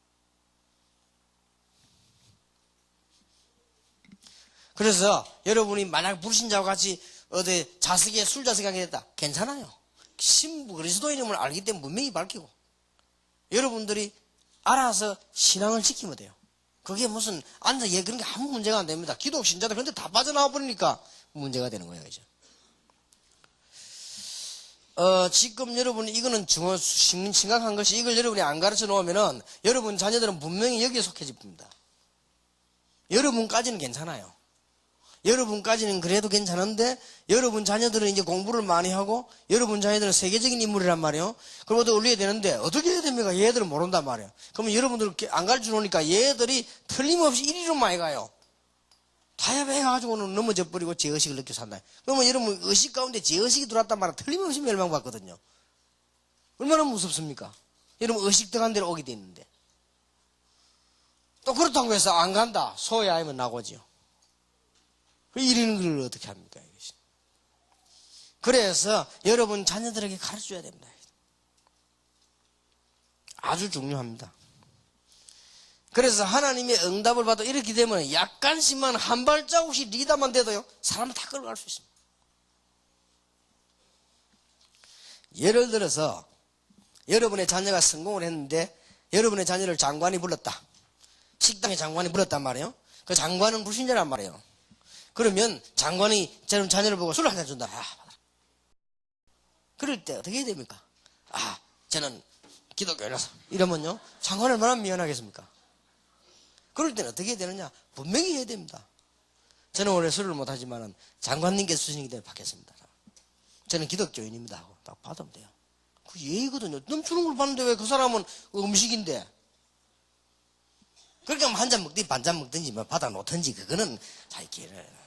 그래서 여러분이 만약 불신자와 같이 어디 자석에 술자석에 하게 됐다. 괜찮아요. 신부 그리스도인임을 알기 때문에 분명히 밝히고 여러분들이 알아서 신앙을 지키면 돼요. 그게 무슨 앉아 그런 게 아무 문제가 안 됩니다. 기독 신자들 그런데 다 빠져나와 버리니까 문제가 되는 거예요. 그죠? 지금 여러분이 이거는 심각한 것이 이걸 여러분이 안 가르쳐 놓으면은 여러분 자녀들은 분명히 여기에 속해집니다. 여러분까지는 괜찮아요. 여러분까지는 그래도 괜찮은데 여러분 자녀들은 이제 공부를 많이 하고 여러분 자녀들은 세계적인 인물이란 말이에요. 그럼 또 올려야 되는데 어떻게 해야 됩니까? 얘들은 모른단 말이에요. 그러면 여러분들 안 가르쳐 놓으니까 얘들이 틀림없이 이리로 많이 가요. 타협해가지고는 넘어져 버리고 죄의식을 느껴 산다. 그러면 여러분 의식 가운데 죄의식이 들어왔단 말은 틀림없이 멸망받거든요. 얼마나 무섭습니까? 여러분 의식 들어간 대로 오게 돼 있는데. 또 그렇다고 해서 안 간다. 소외하면 나고지요. 이런 걸 어떻게 합니까? 이것이. 그래서 여러분 자녀들에게 가르쳐줘야 됩니다. 아주 중요합니다. 그래서 하나님의 응답을 받아 이렇게 되면 약간씩만 한 발자국씩 리더만 돼도요, 사람을 다 끌어갈 수 있습니다. 예를 들어서 여러분의 자녀가 성공을 했는데 여러분의 자녀를 장관이 불렀다. 식당에 장관이 불렀단 말이에요. 그 장관은 불신자란 말이에요. 그러면 장관이 저런 자녀를 보고 술을 한잔 준다. 받아라. 그럴 때 어떻게 해야 됩니까? 저는 기독교라서 이러면요, 장관을 얼마나 미안하겠습니까? 그럴 때는 어떻게 해야 되느냐? 분명히 해야 됩니다. 저는 원래 술을 못하지만 장관님께서 주시기 때문에 받겠습니다. 저는 기독교인입니다 하고 딱 받으면 돼요. 그 예의거든요. 넘치는 걸 받는데 왜 그 사람은 음식인데. 그러니까 한 잔 먹든지 반잔 먹든지 뭐 받아 놓든지 그거는 자기를.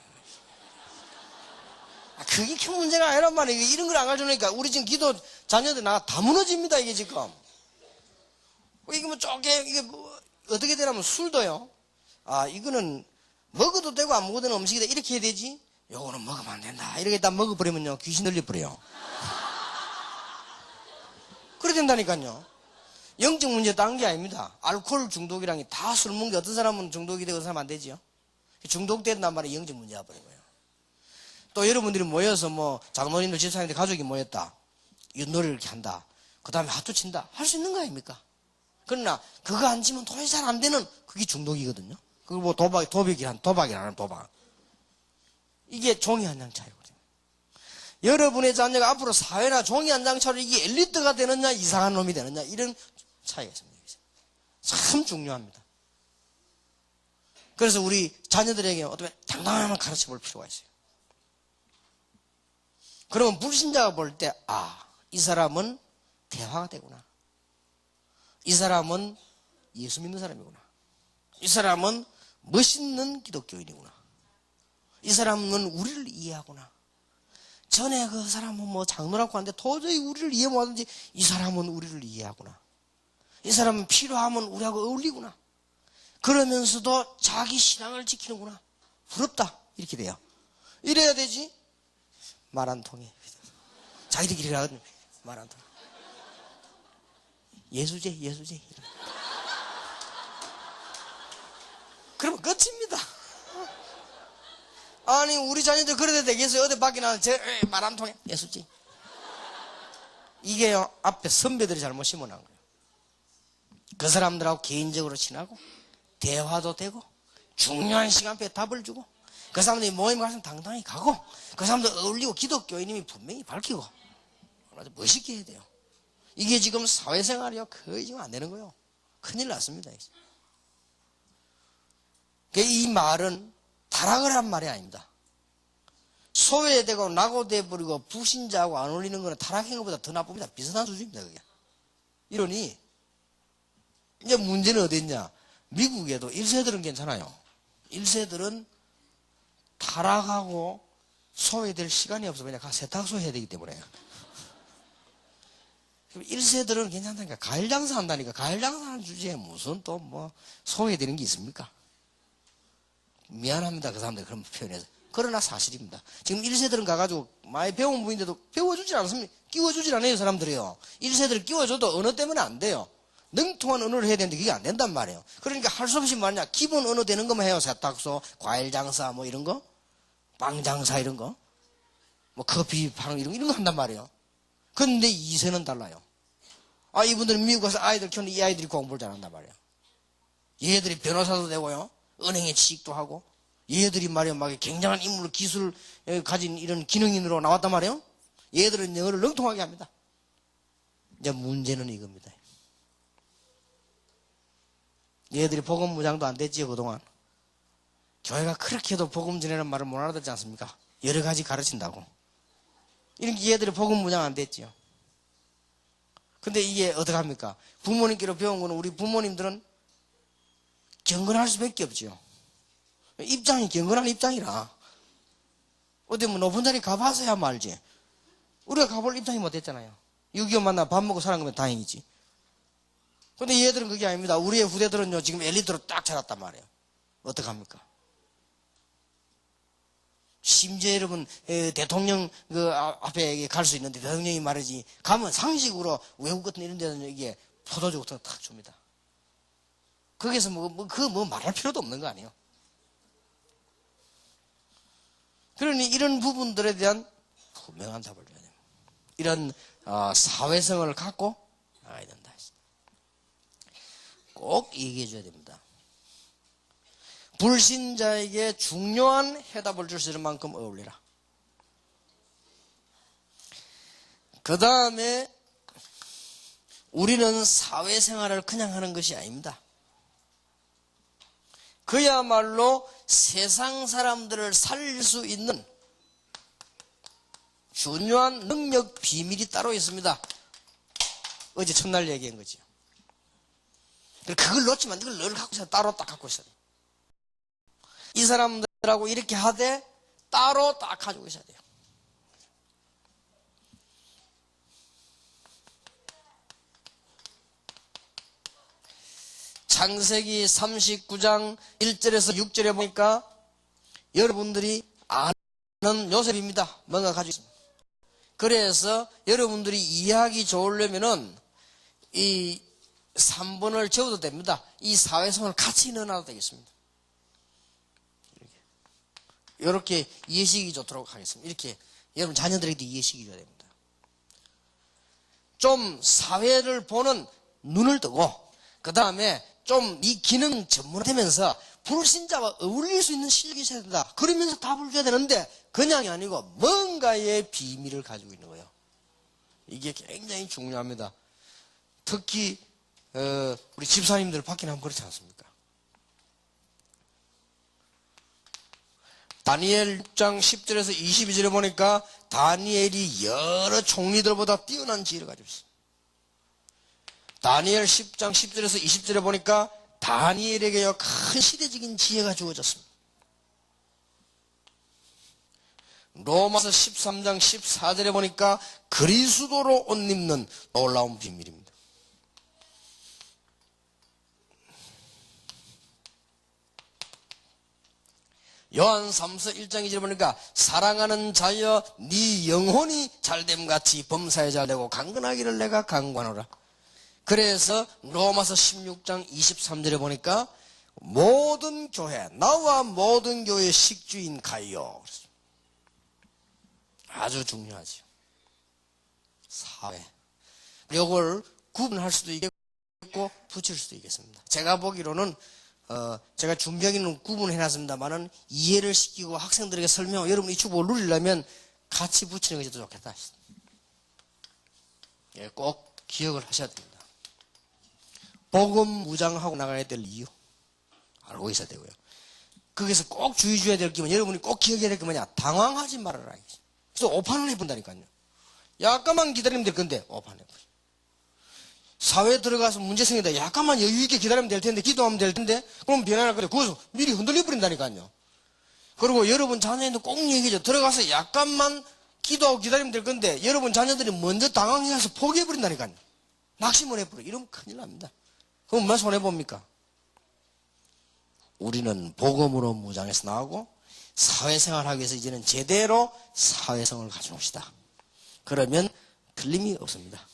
그게 큰 문제가 아니란 말이에요. 이런 걸 안 가져오니까 우리 지금 기도 자녀들 나 다 무너집니다 이게 지금. 이게 뭐 이게 뭐 어떻게 되냐면 술도요. 이거는 먹어도 되고 안 먹어도 되는 음식이다 이렇게 해야 되지. 요거는 먹으면 안 된다. 이렇게 딱 먹어버리면요 귀신 들려버려요. 그래 된다니까요. 영적 문제 딴 게 아닙니다. 알코올 중독이랑 다 술 먹는 게 어떤 사람은 중독이 되고 어떤 사람은 안 되지요. 중독된단 말이 영적 문제가 버린 거예요. 또 여러분들이 모여서 뭐 장로님들 집사님들 가족이 모였다. 윷놀이를 이렇게 한다. 그 다음에 하투 친다. 할 수 있는 거 아닙니까? 그러나 그거 안 치면 도저히 잘 안 되는 그게 중독이거든요. 그거 뭐 도박이라는 도박. 이게 종이 한 장 차이거든요. 여러분의 자녀가 앞으로 사회나 종이 한 장 차로 이게 엘리트가 되느냐 이상한 놈이 되느냐 이런 차이가 있습니다. 참 중요합니다. 그래서 우리 자녀들에게 어떻게 당당하게 가르쳐 볼 필요가 있어요. 그러면 불신자가 볼 때 이 사람은 대화가 되구나. 이 사람은 예수 믿는 사람이구나. 이 사람은 멋있는 기독교인이구나. 이 사람은 우리를 이해하구나. 전에 그 사람은 뭐 장로라고 하는데 도저히 우리를 이해 못하든지 이 사람은 우리를 이해하구나. 이 사람은 필요하면 우리하고 어울리구나. 그러면서도 자기 신앙을 지키는구나. 부럽다. 이렇게 돼요. 이래야 되지. 말 안 통해. 자기들끼리 하거든요. 말 안 통해. 예수제. 그러면 끝입니다. 아니 우리 자녀들 그래도 되겠어요. 어디 밖에 나면 말 안 통해. 예수제. 이게요 앞에 선배들이 잘못 심어놓은 거예요. 그 사람들하고 개인적으로 친하고 대화도 되고 중요한 시간표에 답을 주고 그 사람들이 모임 가서 당당히 가고 그 사람들 어울리고 기독교인임이 분명히 밝히고 아주 멋있게 해야 돼요. 이게 지금 사회생활이요 거의 지금 안 되는 거예요. 큰일 났습니다. 이 말은 타락을 한 말이 아닙니다. 소외되고 낙오돼 버리고 불신자하고 안 어울리는 거는 타락한 것보다 더 나쁩니다. 비슷한 수준입니다. 그게. 이러니 이제 문제는 어디 있냐. 미국에도 1세들은 괜찮아요. 1세들은 타락하고 소외될 시간이 없어. 왜냐 세탁소 해야 되기 때문에. 1세들은 괜찮다니까. 과일 장사 한다니까. 과일 장사하는 주제에 무슨 또 뭐 소외되는 게 있습니까? 미안합니다. 그 사람들 그런 표현해서. 그러나 사실입니다. 지금 1세들은 가가지고 많이 배운 분인데도 배워주질 않습니다. 끼워주질 않아요. 사람들이요. 1세들을 끼워줘도 언어 때문에 안 돼요. 능통한 언어를 해야 되는데 그게 안 된단 말이에요. 그러니까 할 수 없이 뭐냐 기본 언어 되는 것만 해요. 세탁소, 과일 장사 뭐 이런 거, 빵 장사 이런 거, 뭐 커피 파는 이런 거 한단 말이에요. 그런데 2세는 달라요. 이분들은 미국 가서 아이들 키우는데 이 아이들이 공부를 잘한단 말이에요. 얘들이 변호사도 되고요. 은행에 취직도 하고 얘들이 말이에요. 막 굉장한 인물 기술을 가진 이런 기능인으로 나왔단 말이에요. 얘들은 영어를 능통하게 합니다. 이제 문제는 이겁니다. 얘들이 복음 무장도 안 됐지요. 그동안 교회가 그렇게 해도 복음 전하는 말을 못 알아듣지 않습니까? 여러 가지 가르친다고. 이렇게 얘들이 복음 무장 안 됐지요. 근데 이게 어떡합니까? 부모님께로 배운 거는 우리 부모님들은 경건할 수밖에 없죠. 입장이 경건한 입장이라. 어디 뭐 높은 자리 가봐서야 말지. 우리가 가볼 입장이 못 됐잖아요. 6.25 만나 밥 먹고 사는 거면 다행이지. 근데 얘들은 그게 아닙니다. 우리의 후대들은요, 지금 엘리트로 딱 자랐단 말이에요. 어떡합니까? 심지어 여러분, 대통령 앞에 갈 수 있는데 대통령이 말이지, 가면 상식으로 외국 같은 이런 데는 이게 포도주 같은 거 탁 줍니다. 거기서 말할 필요도 없는 거 아니에요. 그러니 이런 부분들에 대한 분명한 답을 줘야 됩니다. 이런 사회성을 갖고 나가야 된다. 꼭 얘기해 줘야 됩니다. 불신자에게 중요한 해답을 줄 수 있는 만큼 어울리라. 그 다음에 우리는 사회생활을 그냥 하는 것이 아닙니다. 그야말로 세상 사람들을 살릴 수 있는 중요한 능력 비밀이 따로 있습니다. 어제 첫날 얘기한 거죠. 그걸 놓치면 이걸 늘 갖고 있어야 따로 딱 갖고 있어야 돼요. 이 사람들하고 이렇게 하되 따로 딱 가지고 있어야 돼요. 창세기 39장 1절에서 6절에 보니까 여러분들이 아는 요셉입니다. 뭔가 가지고 있습니다. 그래서 여러분들이 이해하기 좋으려면은 이 3번을 적어도 됩니다. 이 사회성을 같이 넣어놔도 되겠습니다. 이렇게 이해시키기 좋도록 하겠습니다. 이렇게 여러분 자녀들에게도 이해시키기 줘야 됩니다. 좀 사회를 보는 눈을 뜨고 그 다음에 좀 이 기능 전문화되면서 불신자와 어울릴 수 있는 실력이 있어야 된다. 그러면서 답을 줘야 되는데 그냥이 아니고 뭔가의 비밀을 가지고 있는 거예요. 이게 굉장히 중요합니다. 특히 우리 집사님들 밖에 나면 그렇지 않습니까? 다니엘 6장 10절에서 22절에 보니까 다니엘이 여러 총리들보다 뛰어난 지혜를 가지고 있습니다. 다니엘 10장 10절에서 20절에 보니까 다니엘에게요 큰 시대적인 지혜가 주어졌습니다. 로마서 13장 14절에 보니까 그리스도로 옷 입는 놀라운 비밀입니다. 요한 3서 1장 2절에 보니까 사랑하는 자여 네 영혼이 잘됨같이 범사에 잘되고 강건하기를 내가 강구하노라. 그래서 로마서 16장 23절에 보니까 모든 교회 나와 모든 교회 식주인 가요. 아주 중요하죠. 사회 이걸 구분할 수도 있겠고 붙일 수도 있겠습니다. 제가 보기로는 제가 준비하기는 구분해놨습니다만은 이해를 시키고 학생들에게 설명하고 여러분 이 축복을 누리려면 같이 붙이는 것이 더 좋겠다. 예, 꼭 기억을 하셔야 됩니다. 복음 무장하고 나가야 될 이유 알고 있어야 되고요. 거기서 꼭 주의 줘야 될 게 뭐냐, 여러분이 꼭 기억해야 될 게 뭐냐, 당황하지 말아라. 그래서 오판을 해본다니까요. 약간만 기다리면 될 건데 오판 해버려. 사회에 들어가서 문제 생긴다. 약간만 여유 있게 기다리면 될 텐데, 기도하면 될 텐데, 그럼 변화할 건데, 거기서 미리 흔들려 버린다니까요. 그리고 여러분 자녀한테 꼭 얘기해줘. 들어가서 약간만 기도하고 기다리면 될 건데, 여러분 자녀들이 먼저 당황해서 포기해 버린다니까요. 낙심을 해버려. 이러면 큰일 납니다. 그럼 얼마나 손해봅니까? 우리는 복음으로 무장해서 나오고 사회생활 하기 위해서 이제는 제대로 사회성을 가져옵시다. 그러면 틀림이 없습니다.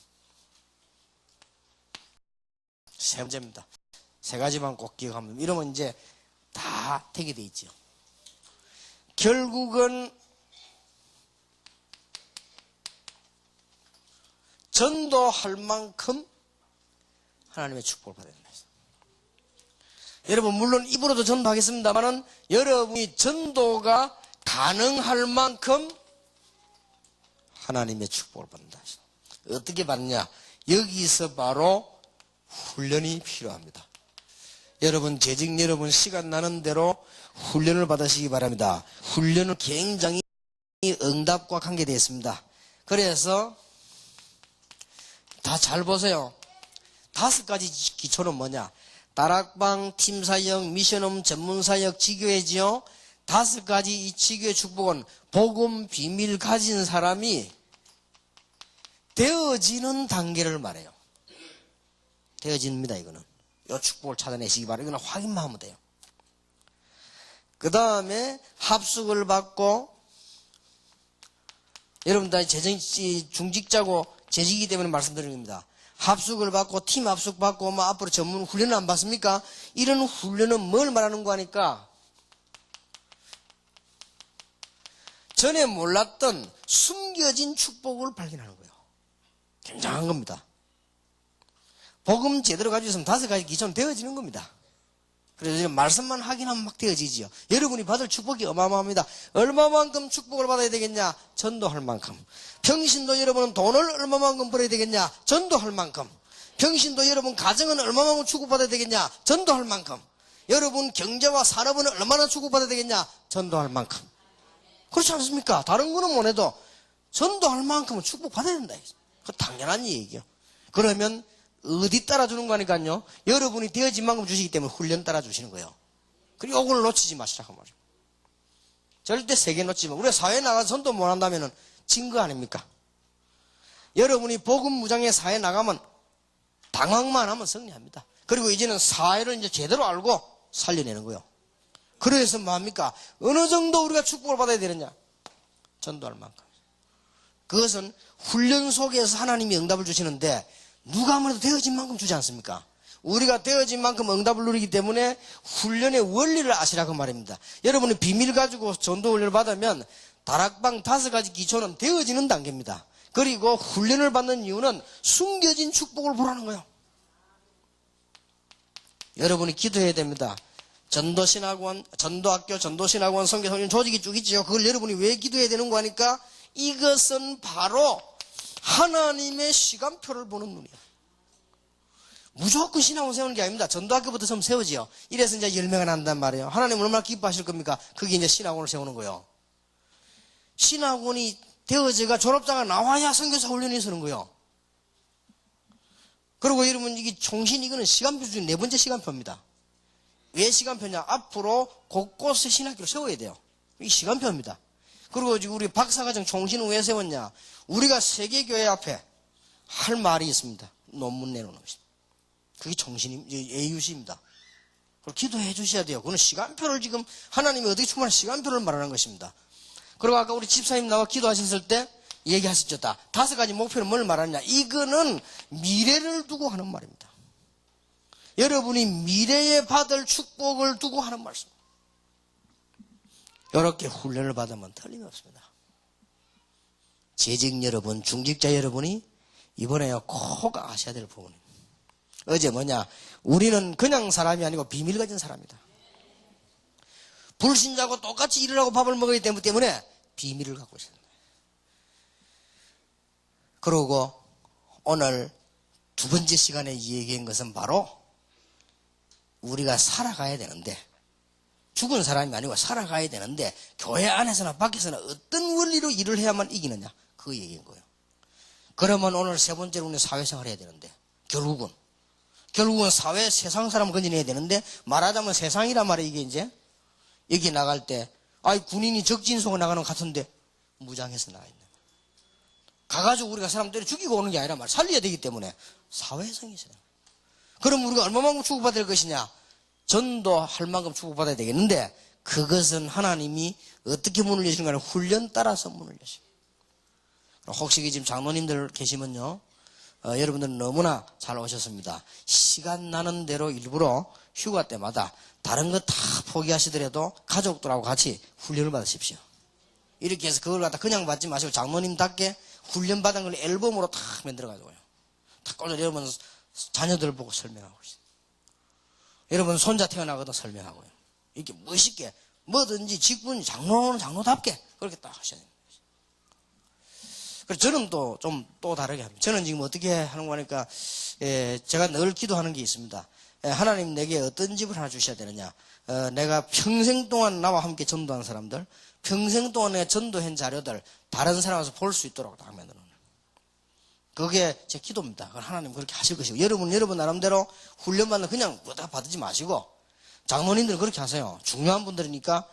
세 번째입니다. 세 가지만 꼭 기억하면 이러면 이제 다 되게 돼 있죠. 결국은 전도할 만큼 하나님의 축복을 받아야 된다. 여러분 물론 입으로도 전도하겠습니다만은 여러분이 전도가 가능할 만큼 하나님의 축복을 받는다. 어떻게 받느냐? 여기서 바로 훈련이 필요합니다. 여러분 재직 여러분 시간 나는 대로 훈련을 받으시기 바랍니다. 훈련은 굉장히 응답과 관계되어 있습니다. 그래서 다 잘 보세요. 5가지 기초는 뭐냐? 다락방, 팀사역, 미션홈, 전문사역, 지교회지요. 5가지 이 지교회 축복은 복음 비밀 가진 사람이 되어지는 단계를 말해요. 되어집니다, 이거는. 이 축복을 찾아내시기 바랍니다. 이거는 확인만 하면 돼요. 그 다음에 합숙을 받고, 여러분 다 중직자고 재직이기 때문에 말씀드리는 겁니다. 합숙을 받고, 팀 합숙 받고, 앞으로 전문 훈련을 안 받습니까? 이런 훈련은 뭘 말하는 거 하니까, 전에 몰랐던 숨겨진 축복을 발견하는 거예요. 굉장한 겁니다. 복음 제대로 가지고 있으면 5가지 기초는 되어지는 겁니다. 그래서 말씀만 확인하면 막 되어지지요. 여러분이 받을 축복이 어마어마합니다. 얼마만큼 축복을 받아야 되겠냐? 전도할 만큼. 평신도 여러분은 돈을 얼마만큼 벌어야 되겠냐? 전도할 만큼. 평신도 여러분 가정은 얼마만큼 축복받아야 되겠냐? 전도할 만큼. 여러분 경제와 산업은 얼마나 축복받아야 되겠냐? 전도할 만큼. 그렇지 않습니까? 다른 거는 못해도 전도할 만큼은 축복받아야 된다. 그 당연한 얘기예요. 그러면 어디 따라주는 거니까요? 여러분이 되어진 만큼 주시기 때문에 훈련 따라주시는 거예요. 그리고 이걸 놓치지 마시라고 말이에요. 절대 세계 놓치지 마. 우리가 사회에 나가서 전도 못 한다면 진 거 아닙니까? 여러분이 복음 무장에 사회에 나가면 당황만 하면 승리합니다. 그리고 이제는 사회를 이제 제대로 알고 살려내는 거예요. 그래서 뭐합니까? 어느 정도 우리가 축복을 받아야 되느냐? 전도할 만큼. 그것은 훈련 속에서 하나님이 응답을 주시는데 누가 아무래도 되어진 만큼 주지 않습니까? 우리가 되어진 만큼 응답을 누리기 때문에 훈련의 원리를 아시라고 말입니다. 여러분이 비밀 가지고 전도 훈련을 받으면 다락방 5가지 기초는 되어지는 단계입니다. 그리고 훈련을 받는 이유는 숨겨진 축복을 보라는 거예요. 여러분이 기도해야 됩니다. 전도신학원, 전도학교, 전도신학원, 선교사님 조직이 쭉 있지요. 그걸 여러분이 왜 기도해야 되는 거 하니까 이것은 바로 하나님의 시간표를 보는 눈이에요. 무조건 신학원 세우는 게 아닙니다. 전도학교부터 처음 세우지요. 이래서 이제 열매가 난단 말이에요. 하나님 얼마나 기뻐하실 겁니까? 그게 이제 신학원을 세우는 거예요. 신학원이 되어져가 졸업자가 나와야 선교사 훈련이 서는 거예요. 그리고 여러분 이게 총신 이거는 시간표 중에 4번째 시간표입니다. 왜 시간표냐? 앞으로 곳곳에 신학교를 세워야 돼요. 이게 시간표입니다. 그리고 지금 우리 박사과정 총신은 왜 세웠냐? 우리가 세계교회 앞에 할 말이 있습니다. 논문 내놓는 것입니다. 그게 총신임, AUC입니다. 그걸 기도해 주셔야 돼요. 그건 시간표를 지금 하나님이 어떻게 충분한 시간표를 말하는 것입니다. 그리고 아까 우리 집사님 나와 기도하셨을 때 얘기하셨죠. 5가지 목표는 뭘 말하느냐? 이거는 미래를 두고 하는 말입니다. 여러분이 미래에 받을 축복을 두고 하는 말씀. 이렇게 훈련을 받으면 틀림없습니다. 재직 여러분, 중직자 여러분이 이번에 꼭 아셔야 될 부분입니다. 어제 뭐냐? 우리는 그냥 사람이 아니고 비밀 가진 사람이다. 불신자고 똑같이 일을 하고 밥을 먹기 때문에 비밀을 갖고 있어요. 그러고 오늘 2번째 시간에 얘기한 것은 바로 우리가 살아가야 되는데, 죽은 사람이 아니고 살아가야 되는데 교회 안에서나 밖에서나 어떤 원리로 일을 해야만 이기느냐, 그 얘기인 거예요. 그러면 오늘 3번째로 우리는 사회생활 해야 되는데, 결국은 사회 세상 사람 건져내야 되는데, 말하자면 세상이란 말이에요. 이게 이제 여기 나갈 때 군인이 적진속에 나가는 것 같은데 무장해서 나가 있는 거예요. 가가지고 우리가 사람 때려 죽이고 오는 게 아니라 말 살려야 되기 때문에 사회성이 있어요. 그럼 우리가 얼마만큼 축복받을 것이냐? 전도할 만큼 축복받아야 되겠는데, 그것은 하나님이 어떻게 문을 여시는가 하는 훈련 따라서 문을 여십니다. 혹시 지금 장로님들 계시면요, 여러분들은 너무나 잘 오셨습니다. 시간 나는 대로 일부러 휴가 때마다 다른 거 다 포기하시더라도 가족들하고 같이 훈련을 받으십시오. 이렇게 해서 그걸 갖다 그냥 받지 마시고 장로님답게 훈련 받은 걸 앨범으로 다 만들어가지고요. 다 꽂아 여러분 자녀들 보고 설명하고 있어요. 여러분 손자 태어나거든 설명하고요. 이렇게 멋있게 뭐든지 직분 장로는 장로답게 그렇게 딱 하셔야 됩니다. 그래서 저는 또 다르게 합니다. 저는 지금 어떻게 하는 거니까 제가 늘 기도하는 게 있습니다. 하나님 내게 어떤 집을 하나 주셔야 되느냐? 내가 평생 동안 나와 함께 전도한 사람들, 평생 동안 내가 전도한 자료들 다른 사람에서 볼 수 있도록 딱 만들어놓는. 그게 제 기도입니다. 그걸 하나님 그렇게 하실 것이고, 여러분 나름대로 훈련받는 그냥 다 받지 마시고, 장로님들은 그렇게 하세요. 중요한 분들이니까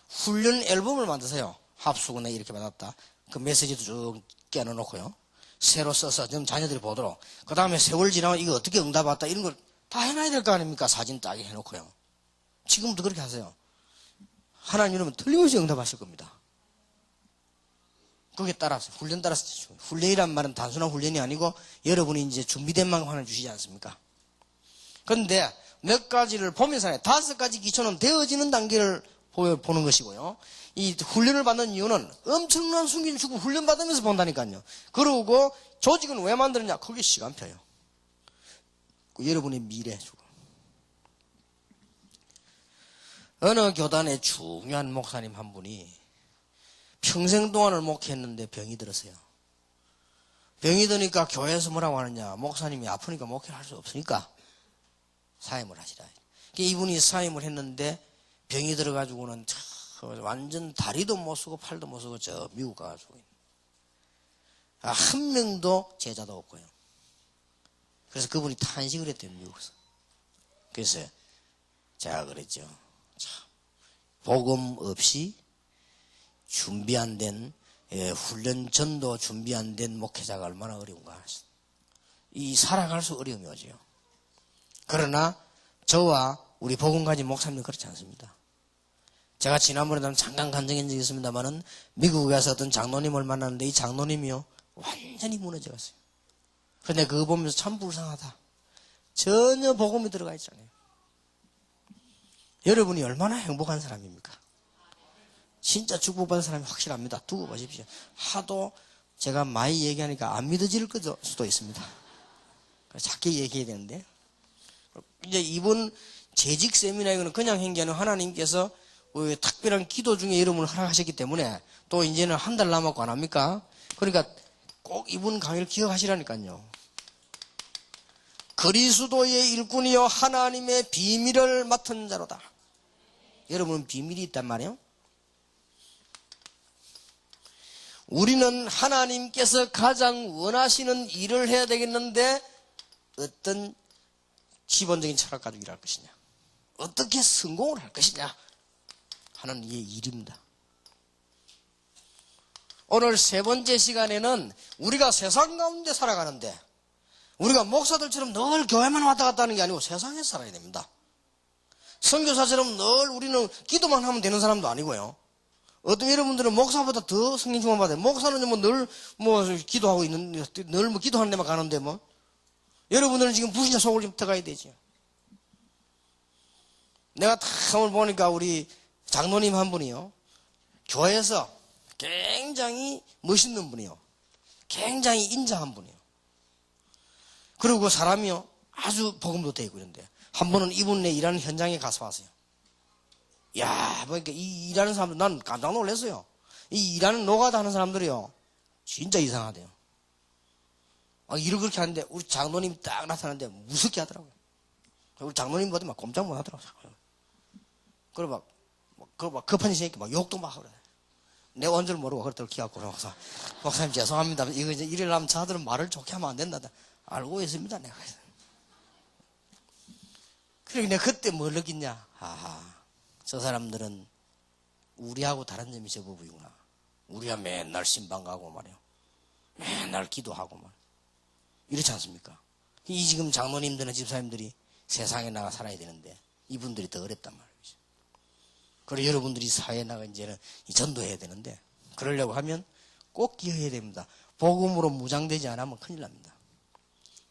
훈련 앨범을 만드세요. 합수군에 이렇게 받았다. 그 메시지도 쭉 깨놓고요. 새로 써서 좀 자녀들이 보도록. 그 다음에 세월 지나면 이거 어떻게 응답 왔다 이런 걸 다 해놔야 될 거 아닙니까? 사진 따게 해놓고요. 지금도 그렇게 하세요. 하나님 이러면 틀림없이 응답하실 겁니다. 거기에 따라서 훈련 따라서 훈련이란 말은 단순한 훈련이 아니고 여러분이 이제 준비된 만큼 하나 주시지 않습니까? 그런데 몇 가지를 보면서 5가지 기초는 되어지는 단계를 보는 것이고요. 이 훈련을 받는 이유는 엄청난 숨긴 축복 훈련 받으면서 본다니까요. 그러고 조직은 왜 만드느냐? 거기에 시간표예요. 여러분의 미래 축복. 어느 교단의 중요한 목사님 한 분이 평생 동안을 목회했는데 병이 들었어요. 병이 드니까 교회에서 뭐라고 하느냐? 목사님이 아프니까 목회를 할 수 없으니까 사임을 하시라. 이분이 사임을 했는데 병이 들어가지고는 완전 다리도 못 쓰고 팔도 못 쓰고 저 미국 가가지고 한 명도 제자도 없고요. 그래서 그분이 탄식을 했대요, 미국에서. 그래서 제가 그랬죠. 참, 복음 없이 준비 안 된, 훈련 전도 준비 안 된 목회자가 얼마나 어려운가. 이 살아갈 수 어려움이 오죠. 그러나 저와 우리 복음 가진 목사님은 그렇지 않습니다. 제가 지난번에 잠깐 간증한 적이 있습니다만은 미국에 가서 어떤 장로님을 만났는데 이 장로님이요 완전히 무너져 갔어요. 그런데 그거 보면서 참 불쌍하다. 전혀 복음이 들어가 있잖아요. 여러분이 얼마나 행복한 사람입니까? 진짜 축복받은 사람이 확실합니다. 두고 보십시오. 하도 제가 많이 얘기하니까 안 믿어질 수도 있습니다. 작게 얘기해야 되는데. 이제 이번 재직 세미나에는 그냥 한 게 아니라 하나님께서 특별한 기도 중에 여러분을 허락하셨기 때문에 또 이제는 한 달 남았고 안 합니까? 그러니까 꼭 이분 강의를 기억하시라니까요. 그리스도의 일꾼이요 하나님의 비밀을 맡은 자로다. 여러분은 비밀이 있단 말이에요. 우리는 하나님께서 가장 원하시는 일을 해야 되겠는데 어떤 기본적인 철학 가지고 일할 것이냐, 어떻게 성공을 할 것이냐 하는 이 일입니다. 오늘 3번째 시간에는 우리가 세상 가운데 살아가는데 우리가 목사들처럼 늘 교회만 왔다 갔다 하는 게 아니고 세상에 살아야 됩니다. 선교사처럼 늘 우리는 기도만 하면 되는 사람도 아니고요. 어떤 여러분들은 목사보다 더 성령 충만 받아요. 목사는 늘 기도하고 있는, 늘 기도하는 데만 가는데 여러분들은 지금 불신자 속을 좀 들어가야 되죠. 내가 다 오늘 보니까 우리 장로님 한 분이요. 교회에서 굉장히 멋있는 분이요. 굉장히 인자한 분이요. 그리고 사람이요. 아주 복음도 되고 있는데 한 번은 이분네 일하는 현장에 가서 왔어요. 야, 보니까 이 일하는 사람들 난 깜짝 놀랐어요. 이 일하는 노가다 하는 사람들이요. 진짜 이상하대요. 일을 그렇게 하는데 우리 장로님이 딱 나타나는데 무섭게 하더라고요. 우리 장로님 보다 막 꼼짝 못 하더라고요. 그리고 막 급한 일 생기니까 막 욕도 막 하고 그래. 내 원줄 모르고 그랬더니 기갖고 그러면서 목사님 죄송합니다. 이거 이제 일을 하면 자들은 말을 좋게 하면 안 된다. 알고 있습니다. 내가. 그러니까 내가 그때 뭘 느꼈냐. 저 사람들은 우리하고 다른 점이 저 부분이구나. 우리가 맨날 신방 가고 말이요. 맨날 기도하고 말. 이렇지 않습니까? 이 지금 장로님들은 집사님들이 세상에 나가 살아야 되는데 이분들이 더 어렵단 말이죠. 그리고 여러분들이 사회에 나가 이제는 전도해야 되는데 그러려고 하면 꼭 기억해야 됩니다. 복음으로 무장되지 않으면 큰일 납니다.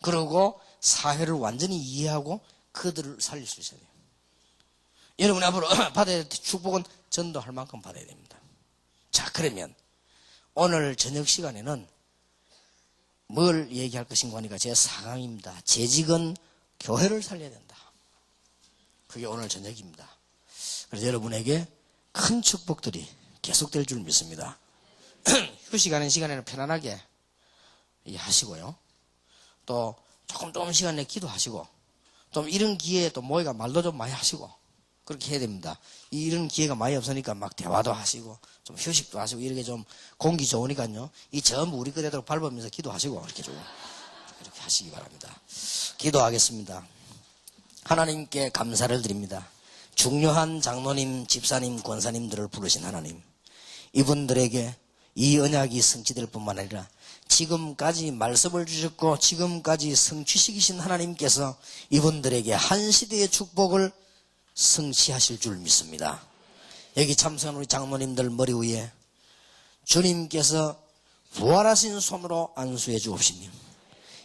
그리고 사회를 완전히 이해하고 그들을 살릴 수 있어야 돼요. 여러분이 앞으로 받아야 될 축복은 전도할 만큼 받아야 됩니다. 자, 그러면 오늘 저녁 시간에는 뭘 얘기할 것인가 하니까 제 4강입니다. 재직은 교회를 살려야 된다. 그게 오늘 저녁입니다. 그래서 여러분에게 큰 축복들이 계속될 줄 믿습니다. 휴식하는 시간에는 편안하게 하시고요. 또 조금 시간 내 기도하시고 또 이런 기회에 또 모이가 말도 좀 많이 하시고 그렇게 해야 됩니다. 이런 기회가 많이 없으니까 막 대화도 하시고 좀 휴식도 하시고 이렇게 좀 공기 좋으니까요. 이 전부 우리 그대로 밟으면서 기도하시고 이렇게 좀 이렇게 하시기 바랍니다. 기도하겠습니다. 하나님께 감사를 드립니다. 중요한 장로님, 집사님, 권사님들을 부르신 하나님, 이분들에게 이 언약이 성취될 뿐만 아니라 지금까지 말씀을 주셨고 지금까지 성취시키신 하나님께서 이분들에게 한 시대의 축복을 성취하실 줄 믿습니다. 여기 참석한 우리 장로님들 머리 위에 주님께서 부활하신 손으로 안수해 주옵시며,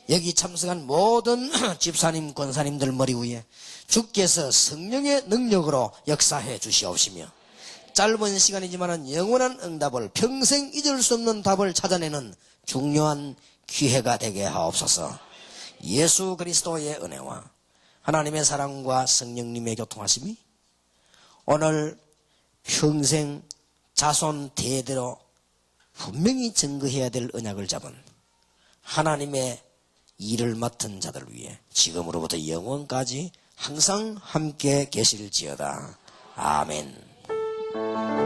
여기 참석한 모든 집사님, 권사님들 머리 위에 주께서 성령의 능력으로 역사해 주시옵시며, 짧은 시간이지만 영원한 응답을, 평생 잊을 수 없는 답을 찾아내는 중요한 기회가 되게 하옵소서. 예수 그리스도의 은혜와 하나님의 사랑과 성령님의 교통하심이 오늘 평생 자손 대대로 분명히 증거해야 될 언약을 잡은 하나님의 일을 맡은 자들 위해 지금으로부터 영원까지 항상 함께 계실지어다. 아멘.